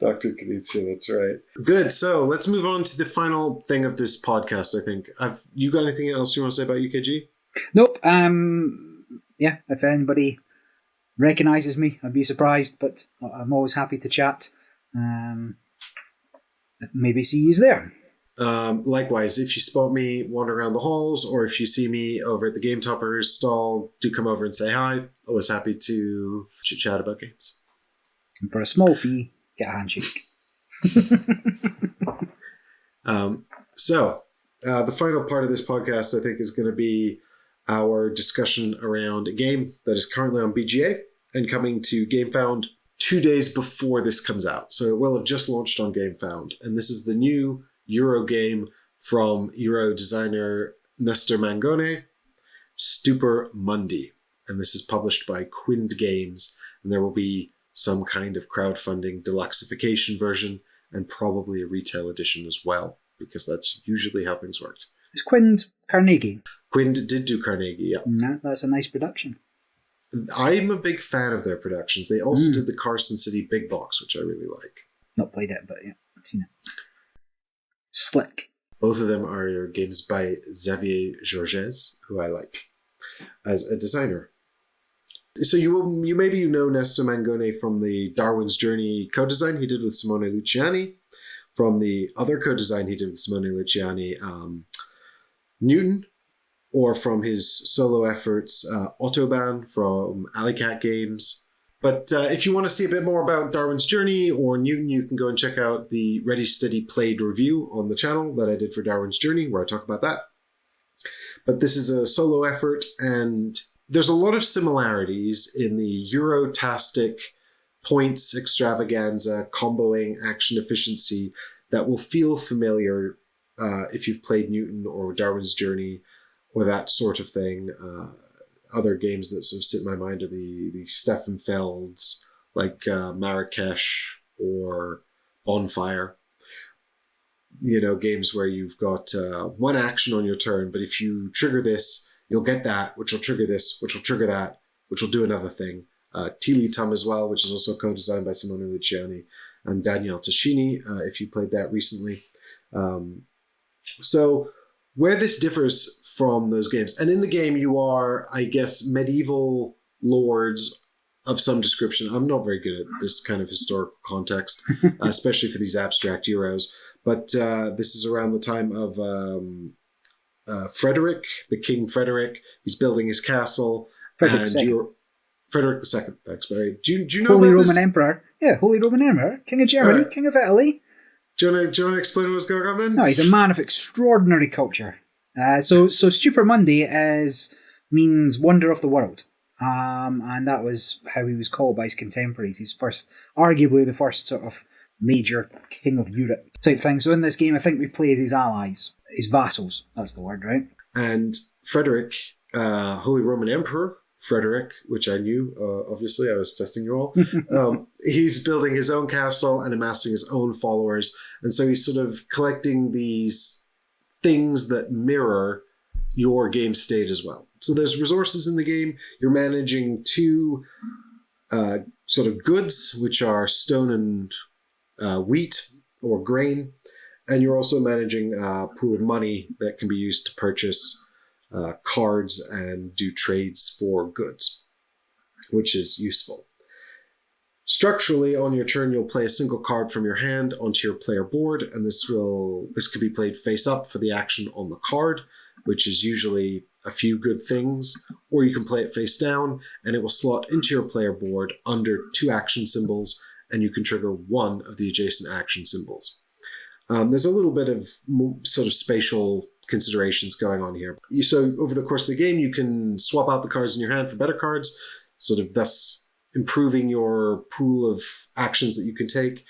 Dr. Knizia, that's right. Good. So let's move on to the final thing of this podcast, I think. You got anything else you want to say about UKGE? Nope. Yeah, if anybody recognises me, I'd be surprised, but I'm always happy to chat. Maybe see you there. Likewise, if you spot me wander around the halls, or if you see me over at the Game Toppers stall, do come over and say hi. Always happy to chit-chat about games. And for a small fee, get a handshake. So, the final part of this podcast, I think, is going to be our discussion around a game that is currently on BGA and coming to Gamefound 2 days before this comes out. So it will have just launched on Gamefound. And this is the new Euro game from Euro designer Nestor Mangone, Stupor Mundi. And this is published by Quind Games. And there will be some kind of crowdfunding deluxeification version and probably a retail edition as well, because that's usually how things worked. Is Quind Carnegie? Quind did do Carnegie, yeah. No, that's a nice production. I'm a big fan of their productions. They also did the Carson City Big Box, which I really like. Not played it, but yeah, I've seen it. Slick. Both of them are games by Xavier Georges, who I like as a designer. So you maybe know Nesta Mangone from the Darwin's Journey co-design he did with Simone Luciani, from the other co-design he did with Simone Luciani, Newton, or from his solo efforts, Autobahn from Alley Cat Games. But if you want to see a bit more about Darwin's Journey or Newton, you can go and check out the Ready Steady Played review on the channel that I did for Darwin's Journey, where I talk about that. But this is a solo effort, and there's a lot of similarities in the Eurotastic points extravaganza, comboing, action efficiency that will feel familiar if you've played Newton or Darwin's Journey or that sort of thing. Other games that sort of sit in my mind are the Stefan Felds, like Marrakesh or Bonfire. Games where you've got one action on your turn, but if you trigger this, you'll get that, which will trigger this, which will trigger that, which will do another thing. Tilitum as well, which is also co-designed by Simone Luciani and Daniele Tascini, if you played that recently. So where this differs from those games, and in the game you are, I guess, medieval lords of some description. I'm not very good at this kind of historical context, especially for these abstract Euros. But this is around the time of Frederick, the King Frederick. He's building his castle. Frederick II. Frederick II, thanks, Barry. Do you know Holy about Roman this? Emperor. Yeah, Holy Roman Emperor. King of Germany, King of Italy. Do you want to explain what's going on then? No, he's a man of extraordinary culture. So Stupor Mundi means wonder of the world. And that was how he was called by his contemporaries. He's arguably the first sort of major king of Europe type thing. So in this game, I think we play as his allies, his vassals. That's the word, right? And Frederick, Holy Roman Emperor Frederick, which I knew, obviously, I was testing you all. He's building his own castle and amassing his own followers. And so he's sort of collecting these things that mirror your game state as well. So there's resources in the game. You're managing two sort of goods, which are stone and wheat or grain. And you're also managing a pool of money that can be used to purchase cards and do trades for goods, which is useful. Structurally, on your turn, you'll play a single card from your hand onto your player board, and this can be played face up for the action on the card, which is usually a few good things, or you can play it face down, and it will slot into your player board under two action symbols, and you can trigger one of the adjacent action symbols. There's a little bit of sort of spatial considerations going on here. So over the course of the game, you can swap out the cards in your hand for better cards, sort of thus improving your pool of actions that you can take.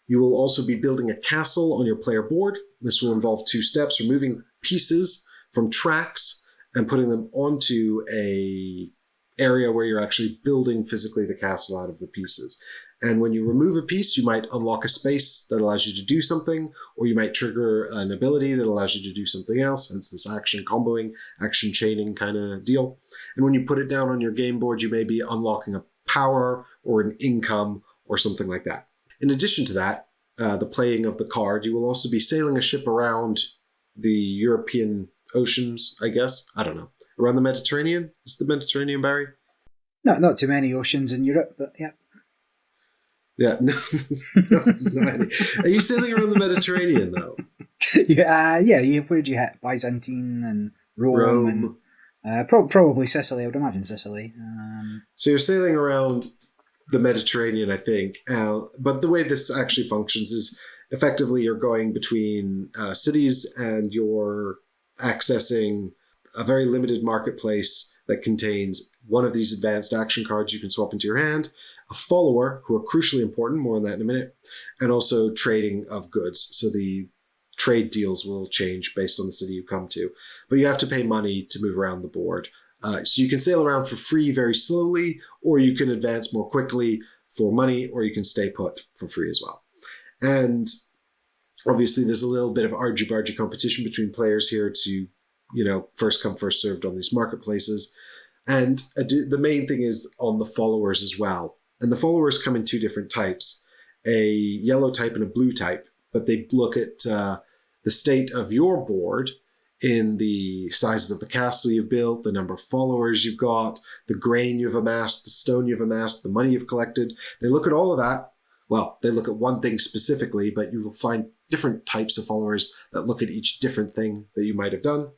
You will also be building a castle on your player board. This will involve two steps: removing pieces from tracks and putting them onto a area where you're actually building physically the castle out of the pieces. And when you remove a piece, you might unlock a space that allows you to do something, or you might trigger an ability that allows you to do something else, hence this action comboing, action chaining kind of deal. And when you put it down on your game board, you may be unlocking a power or an income or something like that. In addition to that, the playing of the card, you will also be sailing a ship around the European oceans, I guess. I don't know. Around the Mediterranean? Is the Mediterranean, Barry? Not too many oceans in Europe, but yeah. Yeah, no, there's no idea. Are you sailing around the Mediterranean, though? Yeah. Where'd you hit? Byzantine and Rome. And probably Sicily. I would imagine Sicily. So you're sailing around the Mediterranean, I think. But the way this actually functions is effectively you're going between cities and you're accessing a very limited marketplace that contains one of these advanced action cards you can swap into your hand, a follower, who are crucially important, more on that in a minute, and also trading of goods. So the trade deals will change based on the city you come to. But you have to pay money to move around the board. So you can sail around for free very slowly, or you can advance more quickly for money, or you can stay put for free as well. And obviously there's a little bit of argy-bargy competition between players here to, first come, first served on these marketplaces. And the main thing is on the followers as well. And the followers come in two different types, a yellow type and a blue type, but they look at the state of your board in the sizes of the castle you've built, the number of followers you've got, the grain you've amassed, the stone you've amassed, the money you've collected. They look at all of that. Well, they look at one thing specifically, but you will find different types of followers that look at each different thing that you might have done.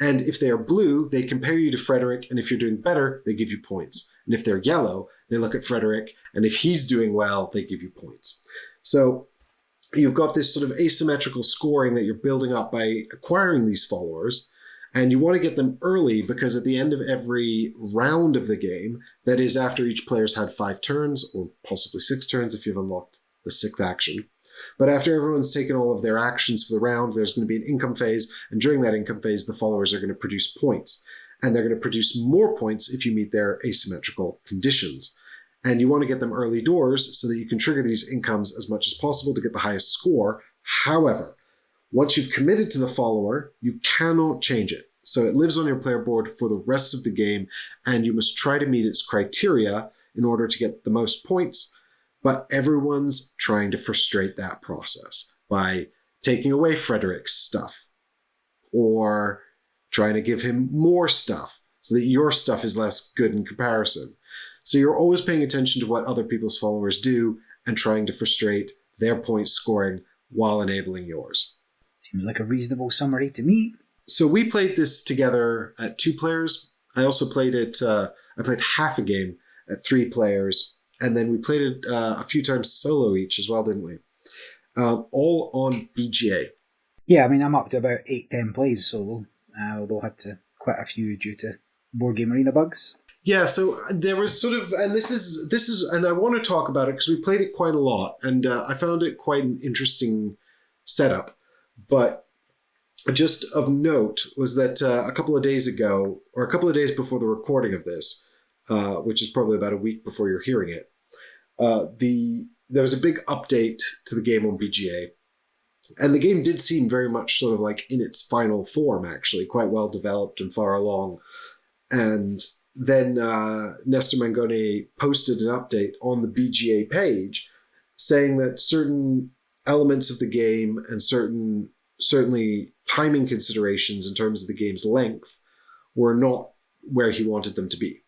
And if they are blue, they compare you to Frederick, and if you're doing better, they give you points. And if they're yellow, they look at Frederick, and if he's doing well, they give you points. So you've got this sort of asymmetrical scoring that you're building up by acquiring these followers, and you want to get them early because at the end of every round of the game, that is after each player's had 5 turns, or possibly 6 turns if you've unlocked the 6th action. But after everyone's taken all of their actions for the round, there's going to be an income phase, and during that income phase, the followers are going to produce points. And they're going to produce more points if you meet their asymmetrical conditions. And you want to get them early doors so that you can trigger these incomes as much as possible to get the highest score. However, once you've committed to the follower, you cannot change it. So it lives on your player board for the rest of the game, and you must try to meet its criteria in order to get the most points. But everyone's trying to frustrate that process by taking away Frederick's stuff or trying to give him more stuff so that your stuff is less good in comparison. So you're always paying attention to what other people's followers do and trying to frustrate their point scoring while enabling yours. Seems like a reasonable summary to me. So we played this together at 2 players. I also played it, I played half a game at 3 players. And then we played it a few times solo each as well, didn't we? All on BGA. Yeah, I mean, I'm up to about 8-10 plays solo, although I had to quit a few due to Board Game Arena bugs. Yeah, so there was sort of, and this is, and I want to talk about it because we played it quite a lot, and I found it quite an interesting setup. But just of note was that a couple of days ago, or a couple of days before the recording of this, which is probably about a week before you're hearing it, there was a big update to the game on BGA. And the game did seem very much sort of like in its final form, actually, quite well developed and far along. And then Nestor Mangone posted an update on the BGA page saying that certain elements of the game and certainly timing considerations in terms of the game's length were not where he wanted them to be.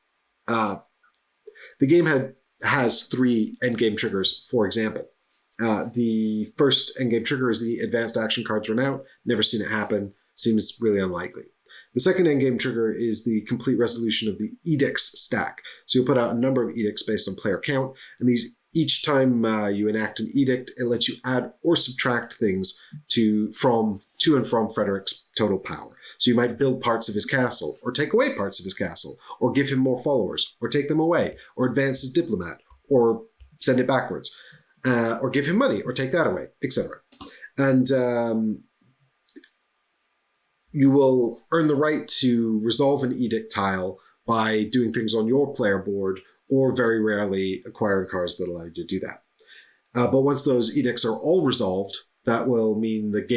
The game has 3 endgame triggers, for example. The first endgame trigger is the advanced action cards run out. Never seen it happen. Seems really unlikely. The second endgame trigger is the complete resolution of the edicts stack. So you'll put out a number of edicts based on player count, and these each time you enact an edict, it lets you add or subtract things to and from Frederick's total power. So you might build parts of his castle, or take away parts of his castle, or give him more followers, or take them away, or advance his diplomat, or send it backwards, or give him money, or take that away, etc. And you will earn the right to resolve an edict tile by doing things on your player board, or very rarely acquiring cards that allow you to do that. But once those edicts are all resolved, that will mean that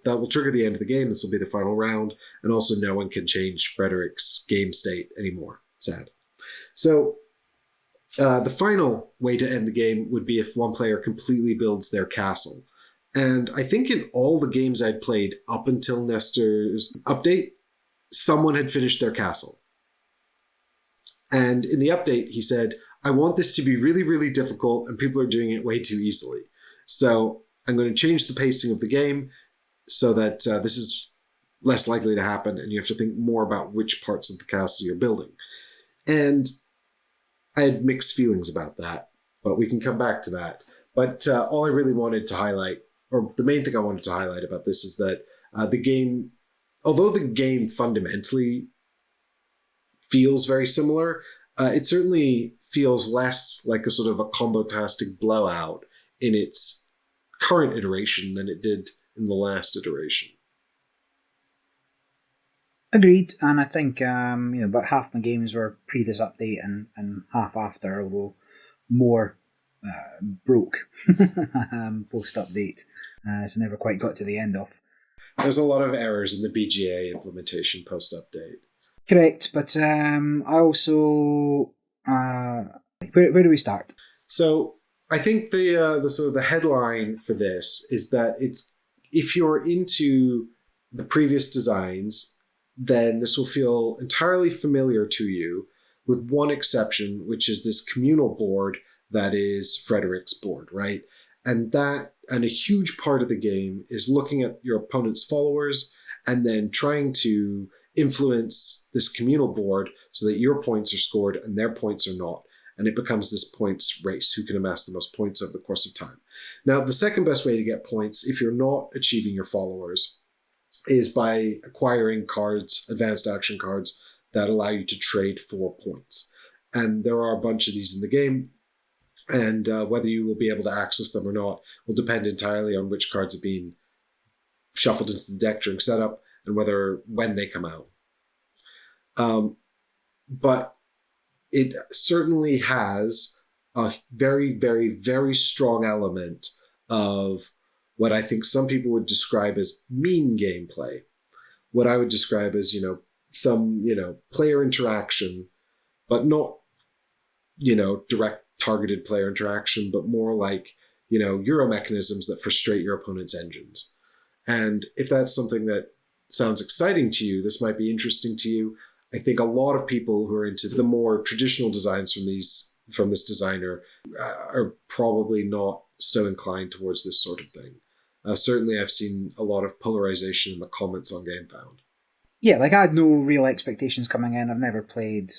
will trigger the end of the game. This will be the final round, and also no one can change Frederick's game state anymore. Sad. So the final way to end the game would be if one player completely builds their castle. And I think in all the games I'd played up until Nestor's update, someone had finished their castle. And in the update, he said, I want this to be really, really difficult, and people are doing it way too easily. So I'm going to change the pacing of the game so that this is less likely to happen, and you have to think more about which parts of the castle you're building. And I had mixed feelings about that, but we can come back to that. But all I really wanted to highlight, or the main thing I wanted to highlight about this, is that the game, although the game fundamentally feels very similar, it certainly feels less like a sort of a combo-tastic blowout in its current iteration than it did in the last iteration. Agreed, and I think about half my games were pre this update and half after, although more broke post-update, so never quite got to the end of. There's a lot of errors in the BGA implementation post-update. Correct, but I also... where do we start? So I think the sort of the headline for this is that it's, if you're into the previous designs, then this will feel entirely familiar to you, with one exception, which is this communal board that is Frederick's board, right? And a huge part of the game is looking at your opponent's followers and then trying to influence this communal board so that your points are scored and their points are not. And it becomes this points race, who can amass the most points over the course of time. Now, the second best way to get points, if you're not achieving your followers, is by acquiring cards, advanced action cards, that allow you to trade for points. And there are a bunch of these in the game, and whether you will be able to access them or not will depend entirely on which cards have been shuffled into the deck during setup and when they come out. But it certainly has a very, very, very strong element of what I think some people would describe as mean gameplay. What I would describe as, some, player interaction, but not, direct targeted player interaction, but more like, Euro mechanisms that frustrate your opponent's engines. And if that's something that sounds exciting to you, this might be interesting to you. I think a lot of people who are into the more traditional designs from this designer are probably not so inclined towards this sort of thing. Certainly, I've seen a lot of polarization in the comments on Gamefound. Yeah, I had no real expectations coming in. I've never played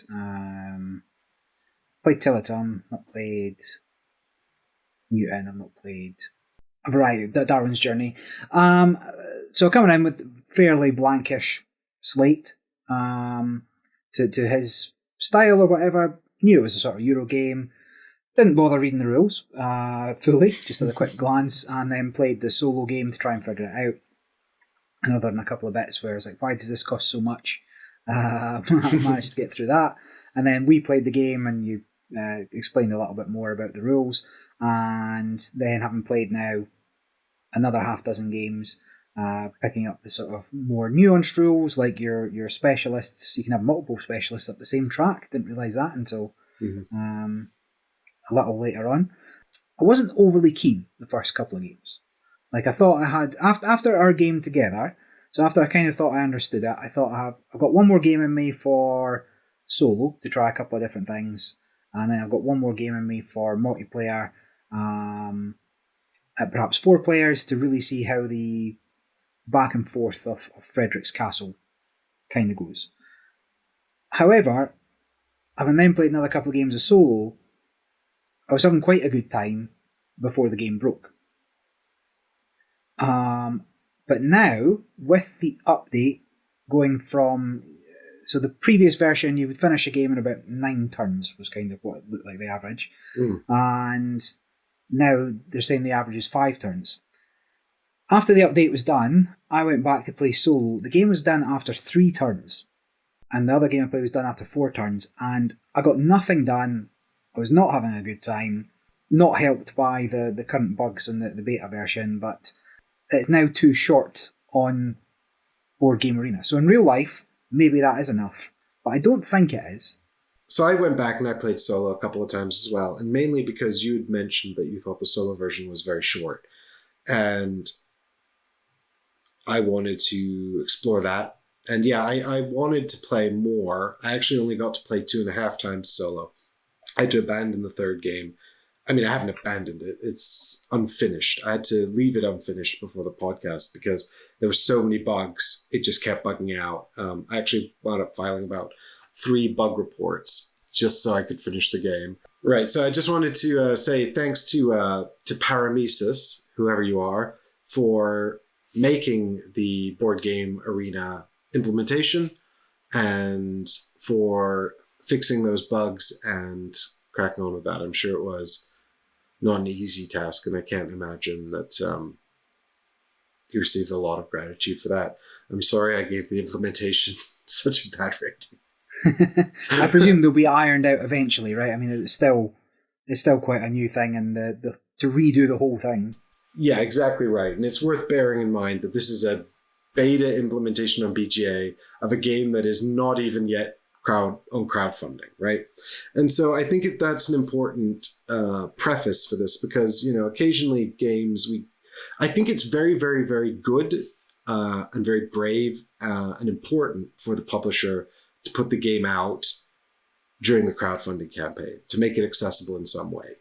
Tillaton, not played Newton, I've not played a variety of Darwin's Journey. So coming in with fairly blankish slate to his style or whatever, knew it was a sort of Euro game. Didn't bother reading the rules fully, just had a quick glance, and then played the solo game to try and figure it out. And other than a couple of bits where I was like, why does this cost so much? I managed to get through that. And then we played the game and you explained a little bit more about the rules. And then having played now another half dozen games, picking up the sort of more nuanced rules, like your specialists. You can have multiple specialists at the same track. Didn't realise that until a little later on. I wasn't overly keen the first couple of games. I thought I had, after our game together, so after I kind of thought I understood it, I thought I've got one more game in me for solo to try a couple of different things, and then I've got one more game in me for multiplayer, at perhaps 4 players, to really see how the back and forth of Frederick's Castle kind of goes. However, having then played another couple of games of solo, I was having quite a good time before the game broke. But now, with the update going from... So the previous version, you would finish a game in about 9 turns, was kind of what it looked like the average. And now they're saying the average is 5 turns. After the update was done, I went back to play solo. The game was done after 3 turns. And the other game I played was done after 4 turns. And I got nothing done. I was not having a good time. Not helped by the current bugs in the beta version, but it's now too short on Board Game Arena. So in real life, maybe that is enough. But I don't think it is. So I went back and I played solo a couple of times as well. And mainly because you had mentioned that you thought the solo version was very short. And I wanted to explore that. And yeah, I wanted to play more. I actually only got to play 2.5 times solo. I had to abandon the third game. I mean, I haven't abandoned it. It's unfinished. I had to leave it unfinished before the podcast because there were so many bugs. It just kept bugging out. I actually wound up filing about 3 bug reports just so I could finish the game. Right. So I just wanted to say thanks to Paramesis, whoever you are, for making the Board Game Arena implementation and for fixing those bugs and cracking on with that. I'm sure it was not an easy task, and I can't imagine that you received a lot of gratitude for that. I'm sorry I gave the implementation such a bad rating. I presume they'll be ironed out eventually, right? I mean, it's still quite a new thing, and to redo the whole thing. Yeah, exactly right. And it's worth bearing in mind that this is a beta implementation on BGA of a game that is not even yet crowdfunding, right? And so I think that's an important preface for this because, occasionally games, I think it's very, very, very good and very brave and important for the publisher to put the game out during the crowdfunding campaign, to make it accessible in some way.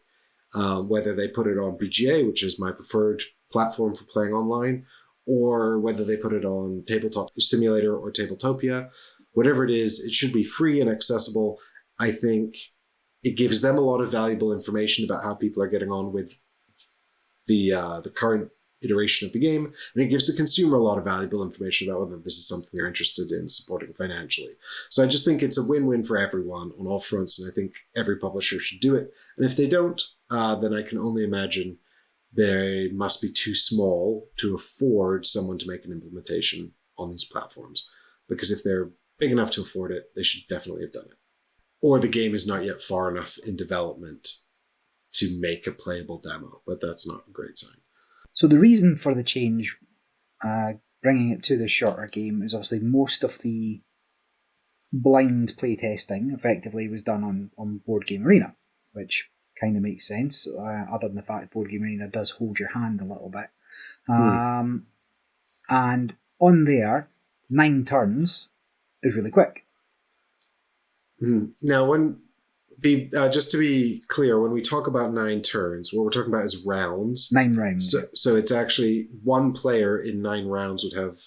Whether they put it on BGA, which is my preferred platform for playing online, or whether they put it on Tabletop Simulator or Tabletopia, whatever it is, it should be free and accessible. I think it gives them a lot of valuable information about how people are getting on with the current iteration of the game, and it gives the consumer a lot of valuable information about whether this is something they're interested in supporting financially. So I just think it's a win-win for everyone on all fronts, and I think every publisher should do it. And if they don't, then I can only imagine they must be too small to afford someone to make an implementation on these platforms. Because if they're big enough to afford it, they should definitely have done it. Or the game is not yet far enough in development to make a playable demo, but that's not a great sign. So the reason for the change, bringing it to the shorter game, is obviously most of the blind playtesting effectively was done on Board Game Arena, which kind of makes sense, other than the fact Board Game Arena does hold your hand a little bit. And on there, 9 turns is really quick. Now, just to be clear, when we talk about 9 turns, what we're talking about is rounds. 9 rounds. So it's actually one player in 9 rounds would have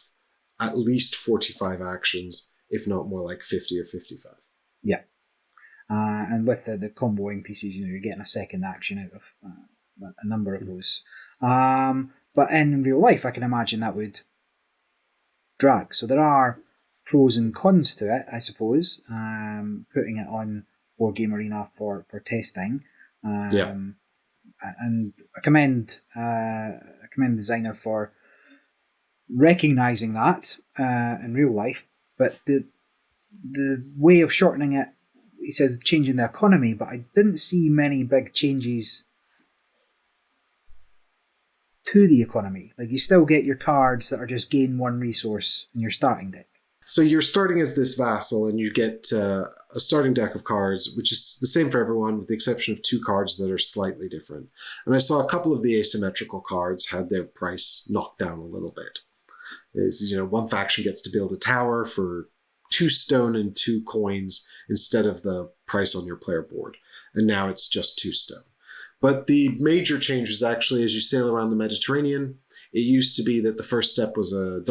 at least 45 actions, if not more like 50 or 55. Yeah. And with the comboing pieces, you're getting a second action out of a number of those. But in real life, I can imagine that would drag. So there are pros and cons to it, I suppose. Putting it on Board Game Arena for testing. And I commend the designer for recognising that in real life. But the way of shortening it, he said changing the economy, but I didn't see many big changes to the economy. Like, you still get your cards that are just gain 1 resource in your starting deck. So you're starting as this vassal, and you get a starting deck of cards, which is the same for everyone, with the exception of 2 cards that are slightly different. And I saw a couple of the asymmetrical cards had their price knocked down a little bit. One faction gets to build a tower for 2 stone and 2 coins instead of the price on your player board. And now it's just 2 stone. But the major change is actually as you sail around the Mediterranean. It used to be that the first step was $1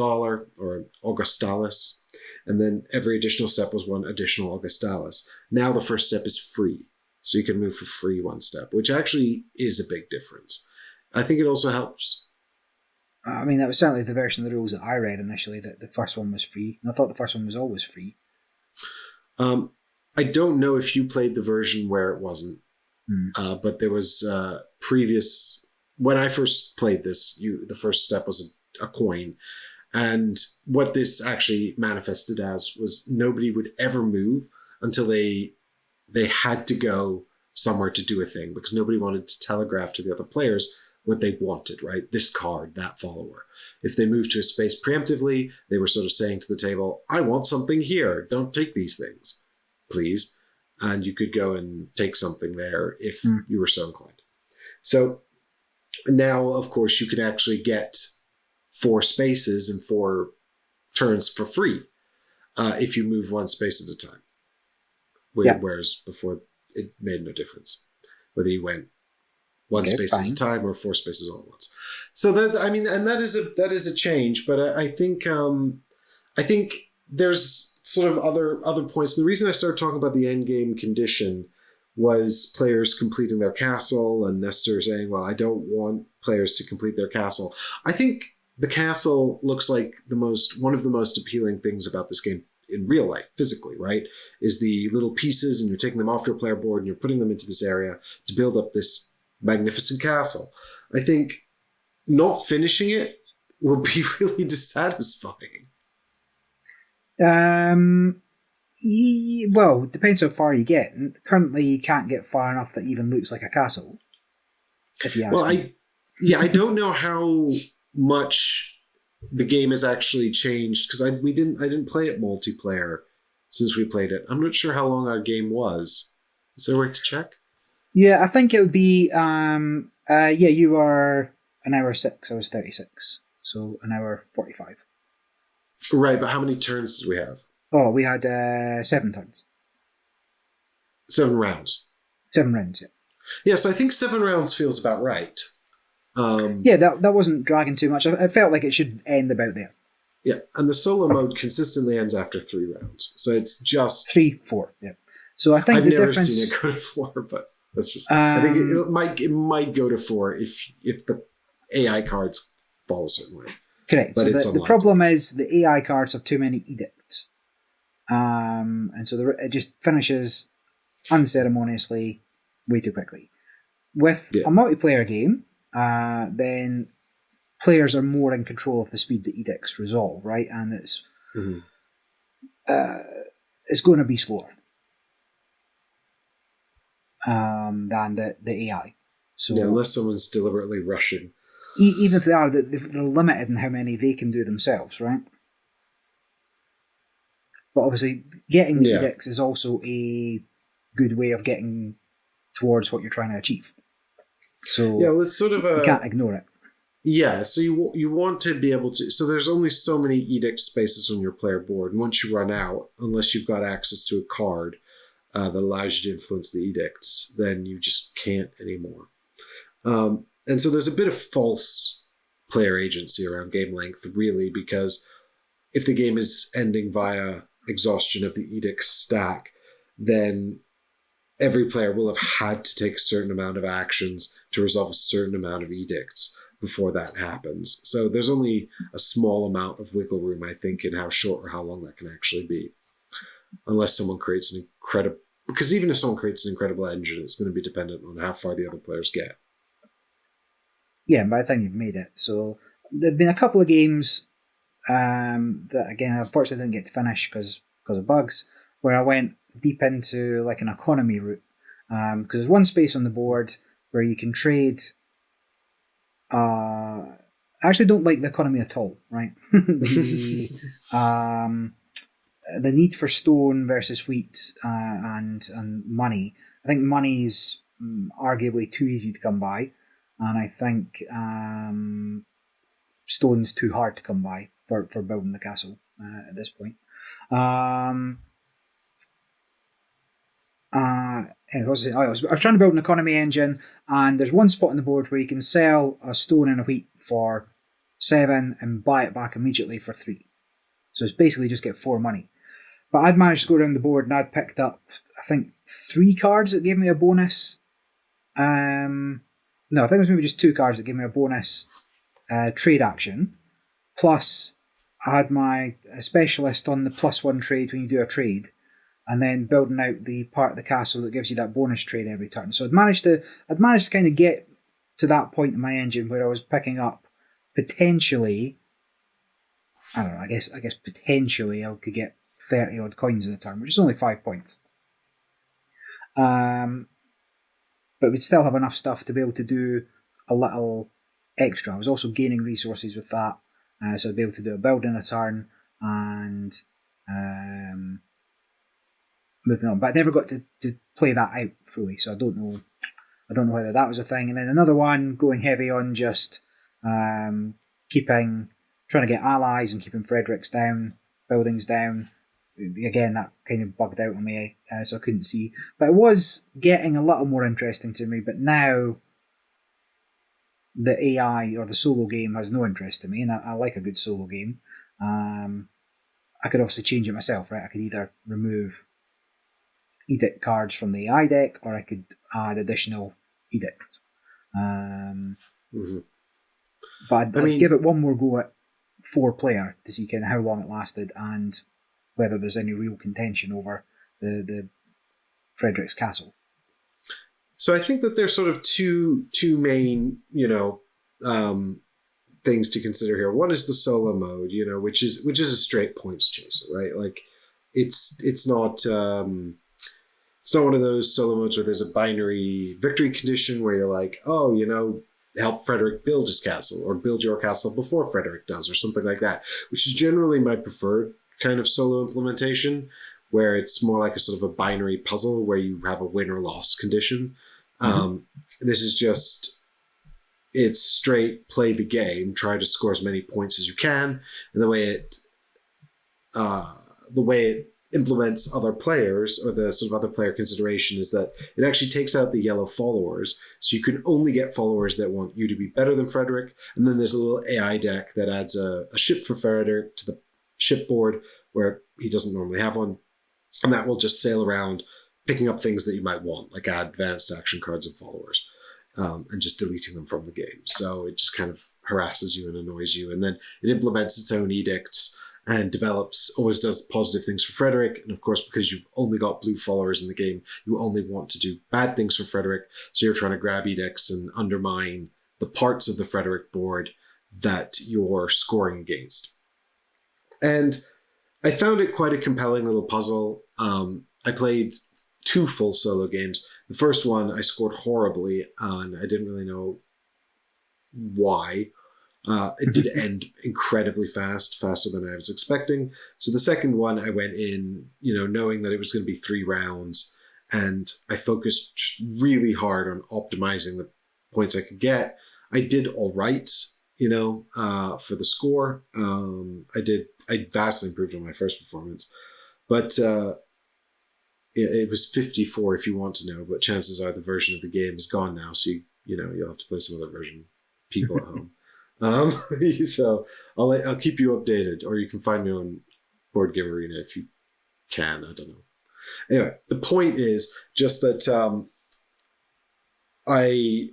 or Augustalis, and then every additional step was 1 additional Augustalis. Now the first step is free. So you can move for free 1 step, which actually is a big difference. I think it also helps. I mean, that was certainly the version of the rules that I read initially, that the first one was free. And I thought the first one was always free. I don't know if you played the version where it wasn't, but there was previous... When I first played this, the first step was a coin. And what this actually manifested as was nobody would ever move until they had to go somewhere to do a thing, because nobody wanted to telegraph to the other players what they wanted, right? This card, that follower. If they moved to a space preemptively, they were sort of saying to the table, I want something here. Don't take these things, please. And you could go and take something there if you were so inclined. So now, of course, you can actually get 4 spaces and 4 turns for free if you move 1 space at a time. Whereas before, it made no difference whether you went 1 space at a time or 4 spaces all at once. So that is a change. But I think there's sort of other points. The reason I started talking about the end game condition was players completing their castle, and Nestor saying, well, I don't want players to complete their castle. I think the castle looks like one of the most appealing things about this game in real life, physically, right? Is the little pieces, and you're taking them off your player board and you're putting them into this area to build up this magnificent castle. I think not finishing it will be really dissatisfying. Well, it depends how far you get. Currently, you can't get far enough that even looks like a castle. If you ask me. I don't know how much the game has actually changed, because I didn't play it multiplayer since we played it. I'm not sure how long our game was. Is there a way to check? Yeah, I think it would be. You were an hour 6. I was 36, so an hour 45. Right, but how many turns did we have? Oh, we had 7 turns. 7 rounds. 7 rounds, yeah. Yeah, so I think 7 rounds feels about right. Yeah, that wasn't dragging too much. I felt like it should end about there. Yeah, and the solo mode consistently ends after 3 rounds. So it's just 3, 4, yeah. So I think I've the never difference... seen it go to 4, but that's just... I think it might go to 4 if the AI cards fall a certain way. Correct. But so the problem is the AI cards have too many edicts. And so it just finishes unceremoniously way too quickly. With a multiplayer game, then players are more in control of the speed that edicts resolve, right? And it's going to be slower than the AI. So unless someone's deliberately rushing. Even if they are, they're limited in how many they can do themselves, right? But obviously, getting the edicts is also a good way of getting towards what you're trying to achieve. So it's sort of you can't ignore it. Yeah, so you want to be able to... So there's only so many edict spaces on your player board, and once you run out, unless you've got access to a card that allows you to influence the edicts, then you just can't anymore. And so there's a bit of false player agency around game length, really, because if the game is ending via exhaustion of the edict stack, then every player will have had to take a certain amount of actions to resolve a certain amount of edicts before that happens. So there's only a small amount of wiggle room, I think, in how short or how long that can actually be. Unless someone creates an incredible... Because even if someone creates an incredible engine, it's going to be dependent on how far the other players get. Yeah, by the time you've made it. So there have been a couple of games that, again, unfortunately didn't get to finish because of bugs, where I went deep into like an economy route. Because there's one space on the board where you can trade... I actually don't like the economy at all, right? The need for stone versus wheat and money. I think money's arguably too easy to come by, and I think stone's too hard to come by for building the castle at this point. I was trying to build an economy engine, and there's one spot on the board where you can sell a stone and a wheat for 7 and buy it back immediately for 3. So it's basically just get 4 money. But I'd managed to go around the board and I'd picked up, I think, 3 cards that gave me a bonus. No, I think it was maybe just 2 cards that gave me a bonus trade action. Plus, I had my specialist on the +1 trade when you do a trade, and then building out the part of the castle that gives you that bonus trade every turn. So I'd managed to kind of get to that point in my engine where I was picking up potentially, I don't know, I guess potentially I could get 30 odd coins in a turn, which is only 5 points. But we'd still have enough stuff to be able to do a little extra. I was also gaining resources with that, so I'd be able to do a build in a turn and moving on. But I never got to play that out fully, so I don't know whether that was a thing. And then another one going heavy on just trying to get allies and keeping Fredericks down, buildings down. Again, that kind of bugged out on me, so I couldn't see. But it was getting a little more interesting to me. But now the AI or the solo game has no interest in me, and I like a good solo game. I could obviously change it myself, right? I could either remove edict cards from the AI deck, or I could add additional edicts. But I'd give it one more go at 4-player to see kind of how long it lasted and whether there's any real contention over the Frederick's Castle. So I think that there's sort of two main, things to consider here. One is the solo mode, which is a straight points chaser, right? Like it's not one of those solo modes where there's a binary victory condition where you're like, oh, help Frederick build his castle or build your castle before Frederick does or something like that, which is generally my preferred kind of solo implementation, where it's more like a sort of a binary puzzle where you have a win or loss condition. This is just, it's straight play the game, try to score as many points as you can, and the way it the way it implements other players, or the sort of other player consideration, is that it actually takes out the yellow followers. So you can only get followers that want you to be better than Frederick. And then there's a little AI deck that adds a ship for Frederick to the shipboard where he doesn't normally have one. And that will just sail around picking up things that you might want, like advanced action cards and followers, and just deleting them from the game. So it just kind of harasses you and annoys you. And then it implements its own edicts and always does positive things for Frederick. And of course, because you've only got blue followers in the game, you only want to do bad things for Frederick. So you're trying to grab edicts and undermine the parts of the Frederick board that you're scoring against. And I found it quite a compelling little puzzle. I played 2 full solo games. The first one I scored horribly, and I didn't really know why. It did end incredibly fast, faster than I was expecting. So the second one, I went in, knowing that it was going to be 3 rounds, and I focused really hard on optimizing the points I could get. I did all right, for the score. I vastly improved on my first performance, but it was 54 if you want to know, but chances are the version of the game is gone now. So you'll have to play some other version, people at home. So I'll keep you updated, or you can find me on Board Game Arena if you can. I don't know. Anyway, the point is just that I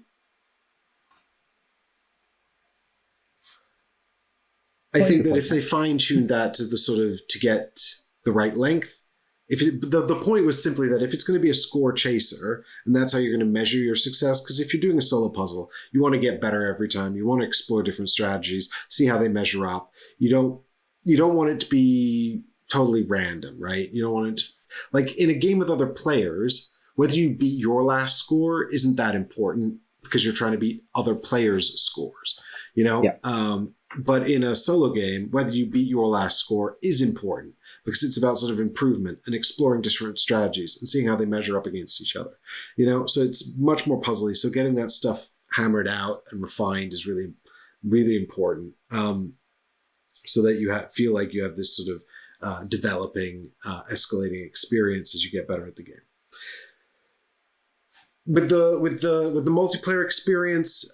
think that if they fine-tuned that to get the right length, the point was simply that if it's going to be a score chaser, and that's how you're going to measure your success, because if you're doing a solo puzzle, you want to get better every time. You want to explore different strategies, see how they measure up. You don't want it to be totally random, right? You don't want it to, like in a game with other players, whether you beat your last score isn't that important because you're trying to beat other players' scores, Yeah. But in a solo game, whether you beat your last score is important because it's about sort of improvement and exploring different strategies and seeing how they measure up against each other. So it's much more puzzly. So getting that stuff hammered out and refined is really, really important, so that you feel like you have this sort of developing, escalating experience as you get better at the game. With the multiplayer experience,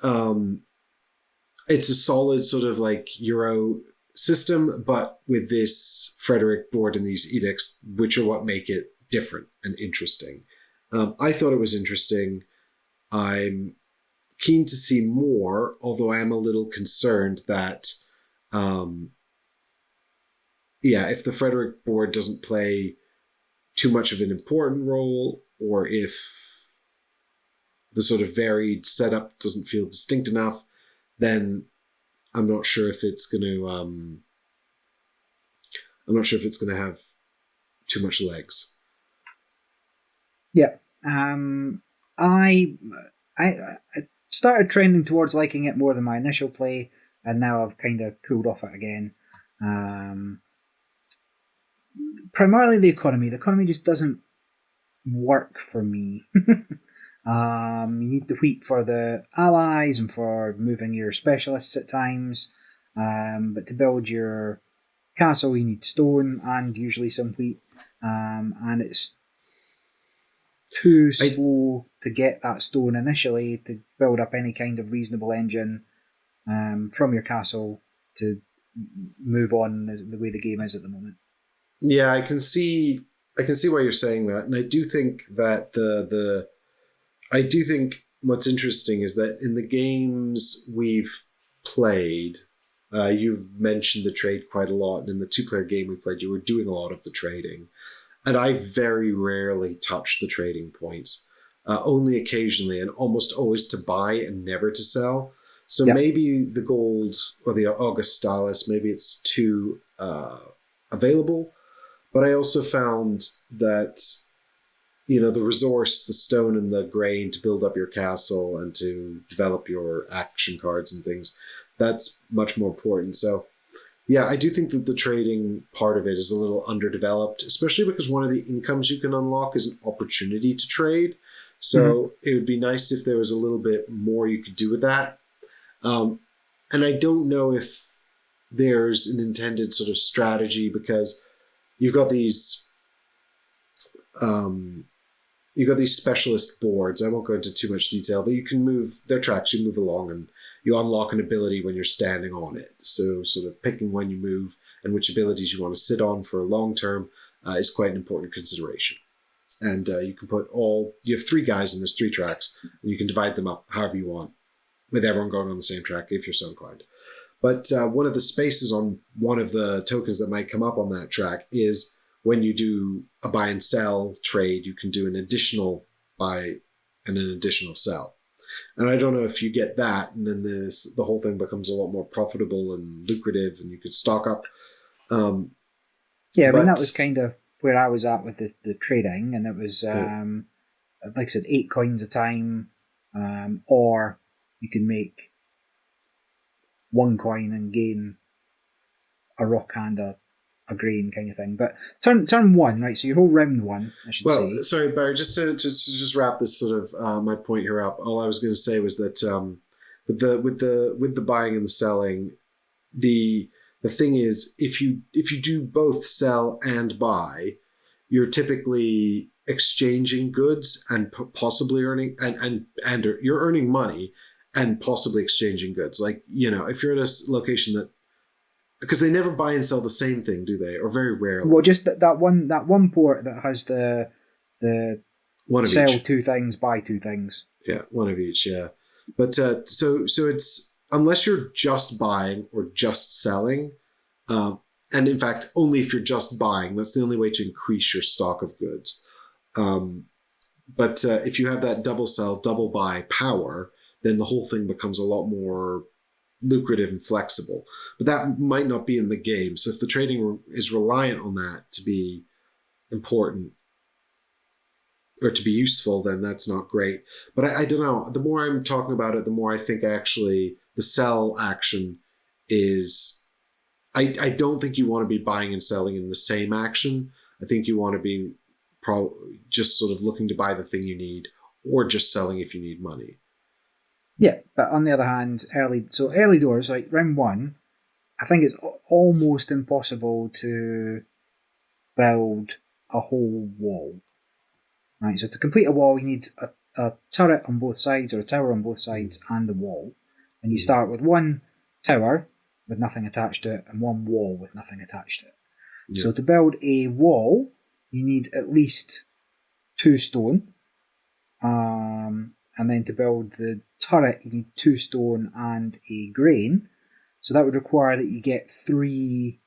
it's a solid sort of like Euro system, but with this Frederick board and these edicts, which are what make it different and interesting. I thought it was interesting. I'm keen to see more, although I am a little concerned that, if the Frederick board doesn't play too much of an important role, or if the sort of varied setup doesn't feel distinct enough, then I'm not sure if it's going to have too much legs. Yeah. I started trending towards liking it more than my initial play, and now I've kind of cooled off it again. Primarily the economy. The economy just doesn't work for me. You need the wheat for the allies and for moving your specialists at times. But to build your castle, you need stone and usually some wheat. And it's too slow to get that stone initially to build up any kind of reasonable engine from your castle to move on the way the game is at the moment. Yeah, I can see why you're saying that, and I do think that I do think what's interesting is that in the games we've played, you've mentioned the trade quite a lot, and in the 2-player game we played, you were doing a lot of the trading. And I very rarely touch the trading points, only occasionally, and almost always to buy and never to sell. So maybe the gold or the Augustalis, maybe it's too available. But I also found that, the resource, the stone and the grain to build up your castle and to develop your action cards and things, that's much more important. So yeah, I do think that the trading part of it is a little underdeveloped, especially because one of the incomes you can unlock is an opportunity to trade. So It would be nice if there was a little bit more you could do with that. And I don't know if there's an intended sort of strategy, because you've got these specialist boards. I won't go into too much detail, but you can move their tracks. You move along, and you unlock an ability when you're standing on it. So sort of picking when you move and which abilities you want to sit on for long term is quite an important consideration. And you can you have 3 guys and there's 3 tracks, and you can divide them up however you want, with everyone going on the same track if you're so inclined. But one of the spaces on one of the tokens that might come up on that track is when you do a buy and sell trade, you can do an additional buy and an additional sell. And I don't know if you get that, and then the whole thing becomes a lot more profitable and lucrative, and you could stock up. Yeah, I mean, that was kind of where I was at with the trading, and it was, like I said, 8 coins a time, or you can make 1 coin and gain a rock and a grain kind of thing. But turn 1, right? So your whole round 1, I should say. Well, sorry, Barry, just to wrap this sort of my point here up. All I was going to say was that with the buying and the selling, the thing is, if you do both sell and buy, you're typically exchanging goods and possibly earning and you're earning money and possibly exchanging goods. Like, if you're at a location that, because they never buy and sell the same thing, do they? Or very rarely. Well, just that one port that has the one of sell each. 2 things, buy 2 things. Yeah, one of each. Yeah, but so it's, unless you're just buying or just selling, and in fact, only if you're just buying, that's the only way to increase your stock of goods. But if you have that double sell, double buy power, then the whole thing becomes a lot more lucrative and flexible. But that might not be in the game. So if the trading is reliant on that to be important or to be useful, then that's not great. But I don't know. The more I'm talking about it, the more I think actually the sell action is... I don't think you want to be buying and selling in the same action. I think you want to be just sort of looking to buy the thing you need, or just selling if you need money. Yeah, but on the other hand, early doors, like round 1, I think it's almost impossible to build a whole wall. Right, so to complete a wall, you need a turret on both sides, or a tower on both sides, and the wall. And you start with 1 tower with nothing attached to it, and 1 wall with nothing attached to it. Yeah. So to build a wall, you need at least 2 stone. And then to build the turret, you need 2 stone and a grain. So that would require that you get 3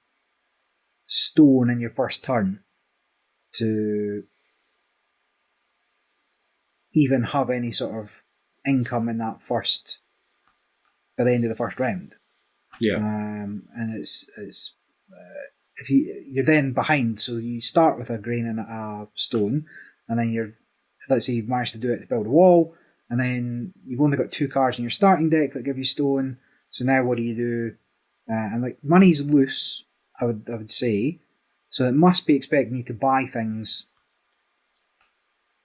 stone in your first turn to even have any sort of income in that by the end of the first round. Yeah. And it's if you're then behind, so you start with a grain and a stone, and then let's say you've managed to do it to build a wall, and then you've only got 2 cards in your starting deck that give you stone. So now what do you do? And like, money's loose, I would say, so it must be expecting you to buy things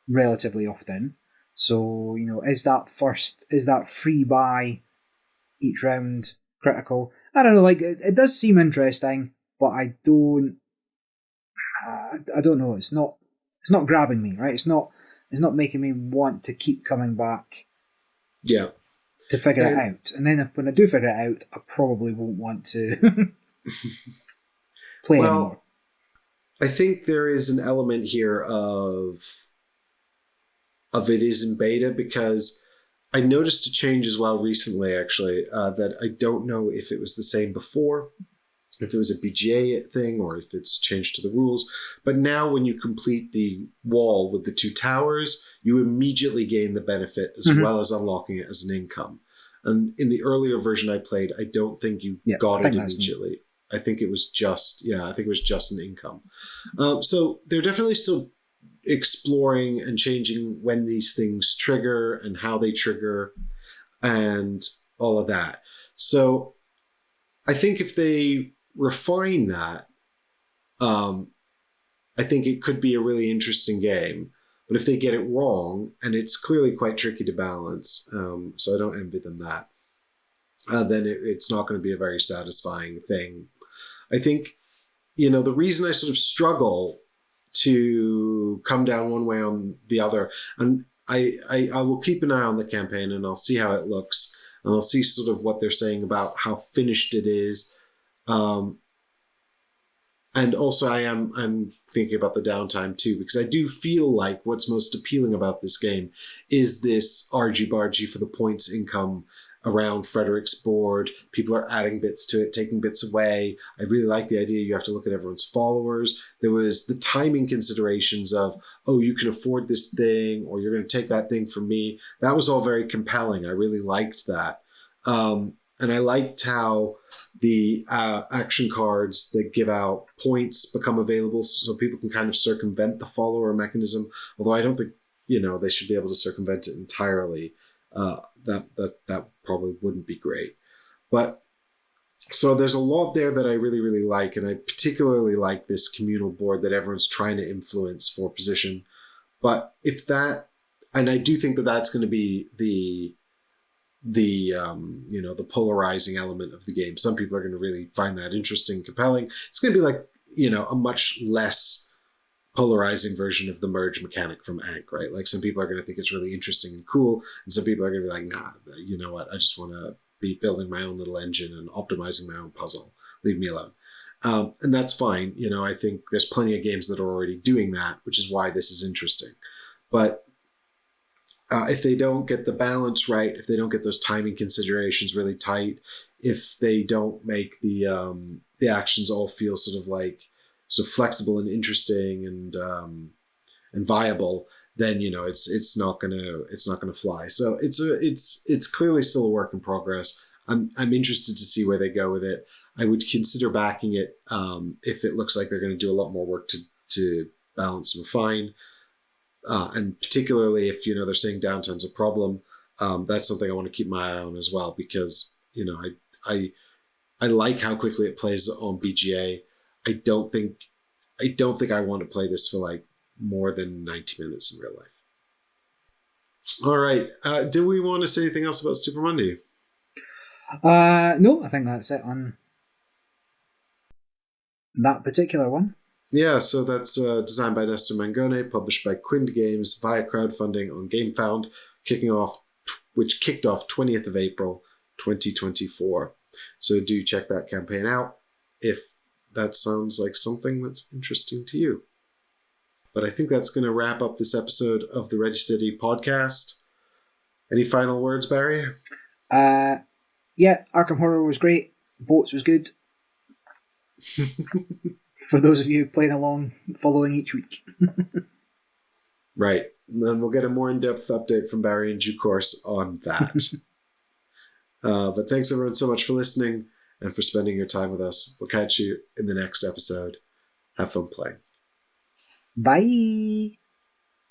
relatively often. So, is that free buy each round critical? I don't know, like, it does seem interesting, but I don't know. It's not grabbing me, right? It's not making me want to keep coming back. Yeah. To figure it out. And then when I do figure it out, I probably won't want to play anymore. I think there is an element here of it is in beta, because I noticed a change as well recently, actually, that I don't know if it was the same before, if it was a BGA thing, or if it's changed to the rules. But now when you complete the wall with the 2 towers, you immediately gain the benefit as well as unlocking it as an income. And in the earlier version I played, I don't think you got it immediately. I think it was just an income. So they're definitely still exploring and changing when these things trigger and how they trigger and all of that. So I think if they refine that, I think it could be a really interesting game. But if they get it wrong, and it's clearly quite tricky to balance, so I don't envy them that, then it's not going to be a very satisfying thing. I think the reason I sort of struggle to come down one way on the other, and I will keep an eye on the campaign and I'll see how it looks, and I'll see sort of what they're saying about how finished it is. And also I'm thinking about the downtime too, because I do feel like what's most appealing about this game is this argy-bargy for the points income around Frederick's board. People are adding bits to it, taking bits away. I really like the idea you have to look at everyone's followers. There was the timing considerations of, oh, you can afford this thing, or you're going to take that thing from me. That was all very compelling. I really liked that. And I liked how the action cards that give out points become available so people can kind of circumvent the follower mechanism. Although I don't think, they should be able to circumvent it entirely. That probably wouldn't be great. But so there's a lot there that I really, really like. And I particularly like this communal board that everyone's trying to influence for position. But and I do think that that's going to be the polarizing element of the game. Some people are going to really find that interesting, compelling. It's going to be like, a much less polarizing version of the merge mechanic from Ankh, right? Like some people are going to think it's really interesting and cool, and some people are going to be like, nah, you know what? I just want to be building my own little engine and optimizing my own puzzle. Leave me alone. And that's fine. I think there's plenty of games that are already doing that, which is why this is interesting. But if they don't get the balance right, if they don't get those timing considerations really tight, if they don't make the actions all feel sort of flexible and interesting and viable, then it's not gonna fly. So it's clearly still a work in progress. I'm interested to see where they go with it. I would consider backing it if it looks like they're going to do a lot more work to balance and refine. And particularly if they're saying downtime's a problem, that's something I want to keep my eye on as well, because I like how quickly it plays on BGA. I don't think I want to play this for like more than 90 minutes in real life. All right, do we want to say anything else about Stupor Mundi? No, I think that's it on that particular one. Yeah, so that's designed by Nestor Mangone, published by Quind Games via crowdfunding on Gamefound, which kicked off 20th of April, 2024. So do check that campaign out if that sounds like something that's interesting to you. But I think that's going to wrap up this episode of the Ready Steady podcast. Any final words, Barry? Yeah, Arkham Horror was great. Boats was good. For those of you playing along, following each week. Right. And then we'll get a more in-depth update from Barry in due course on that. But thanks everyone so much for listening and for spending your time with us. We'll catch you in the next episode. Have fun playing. Bye.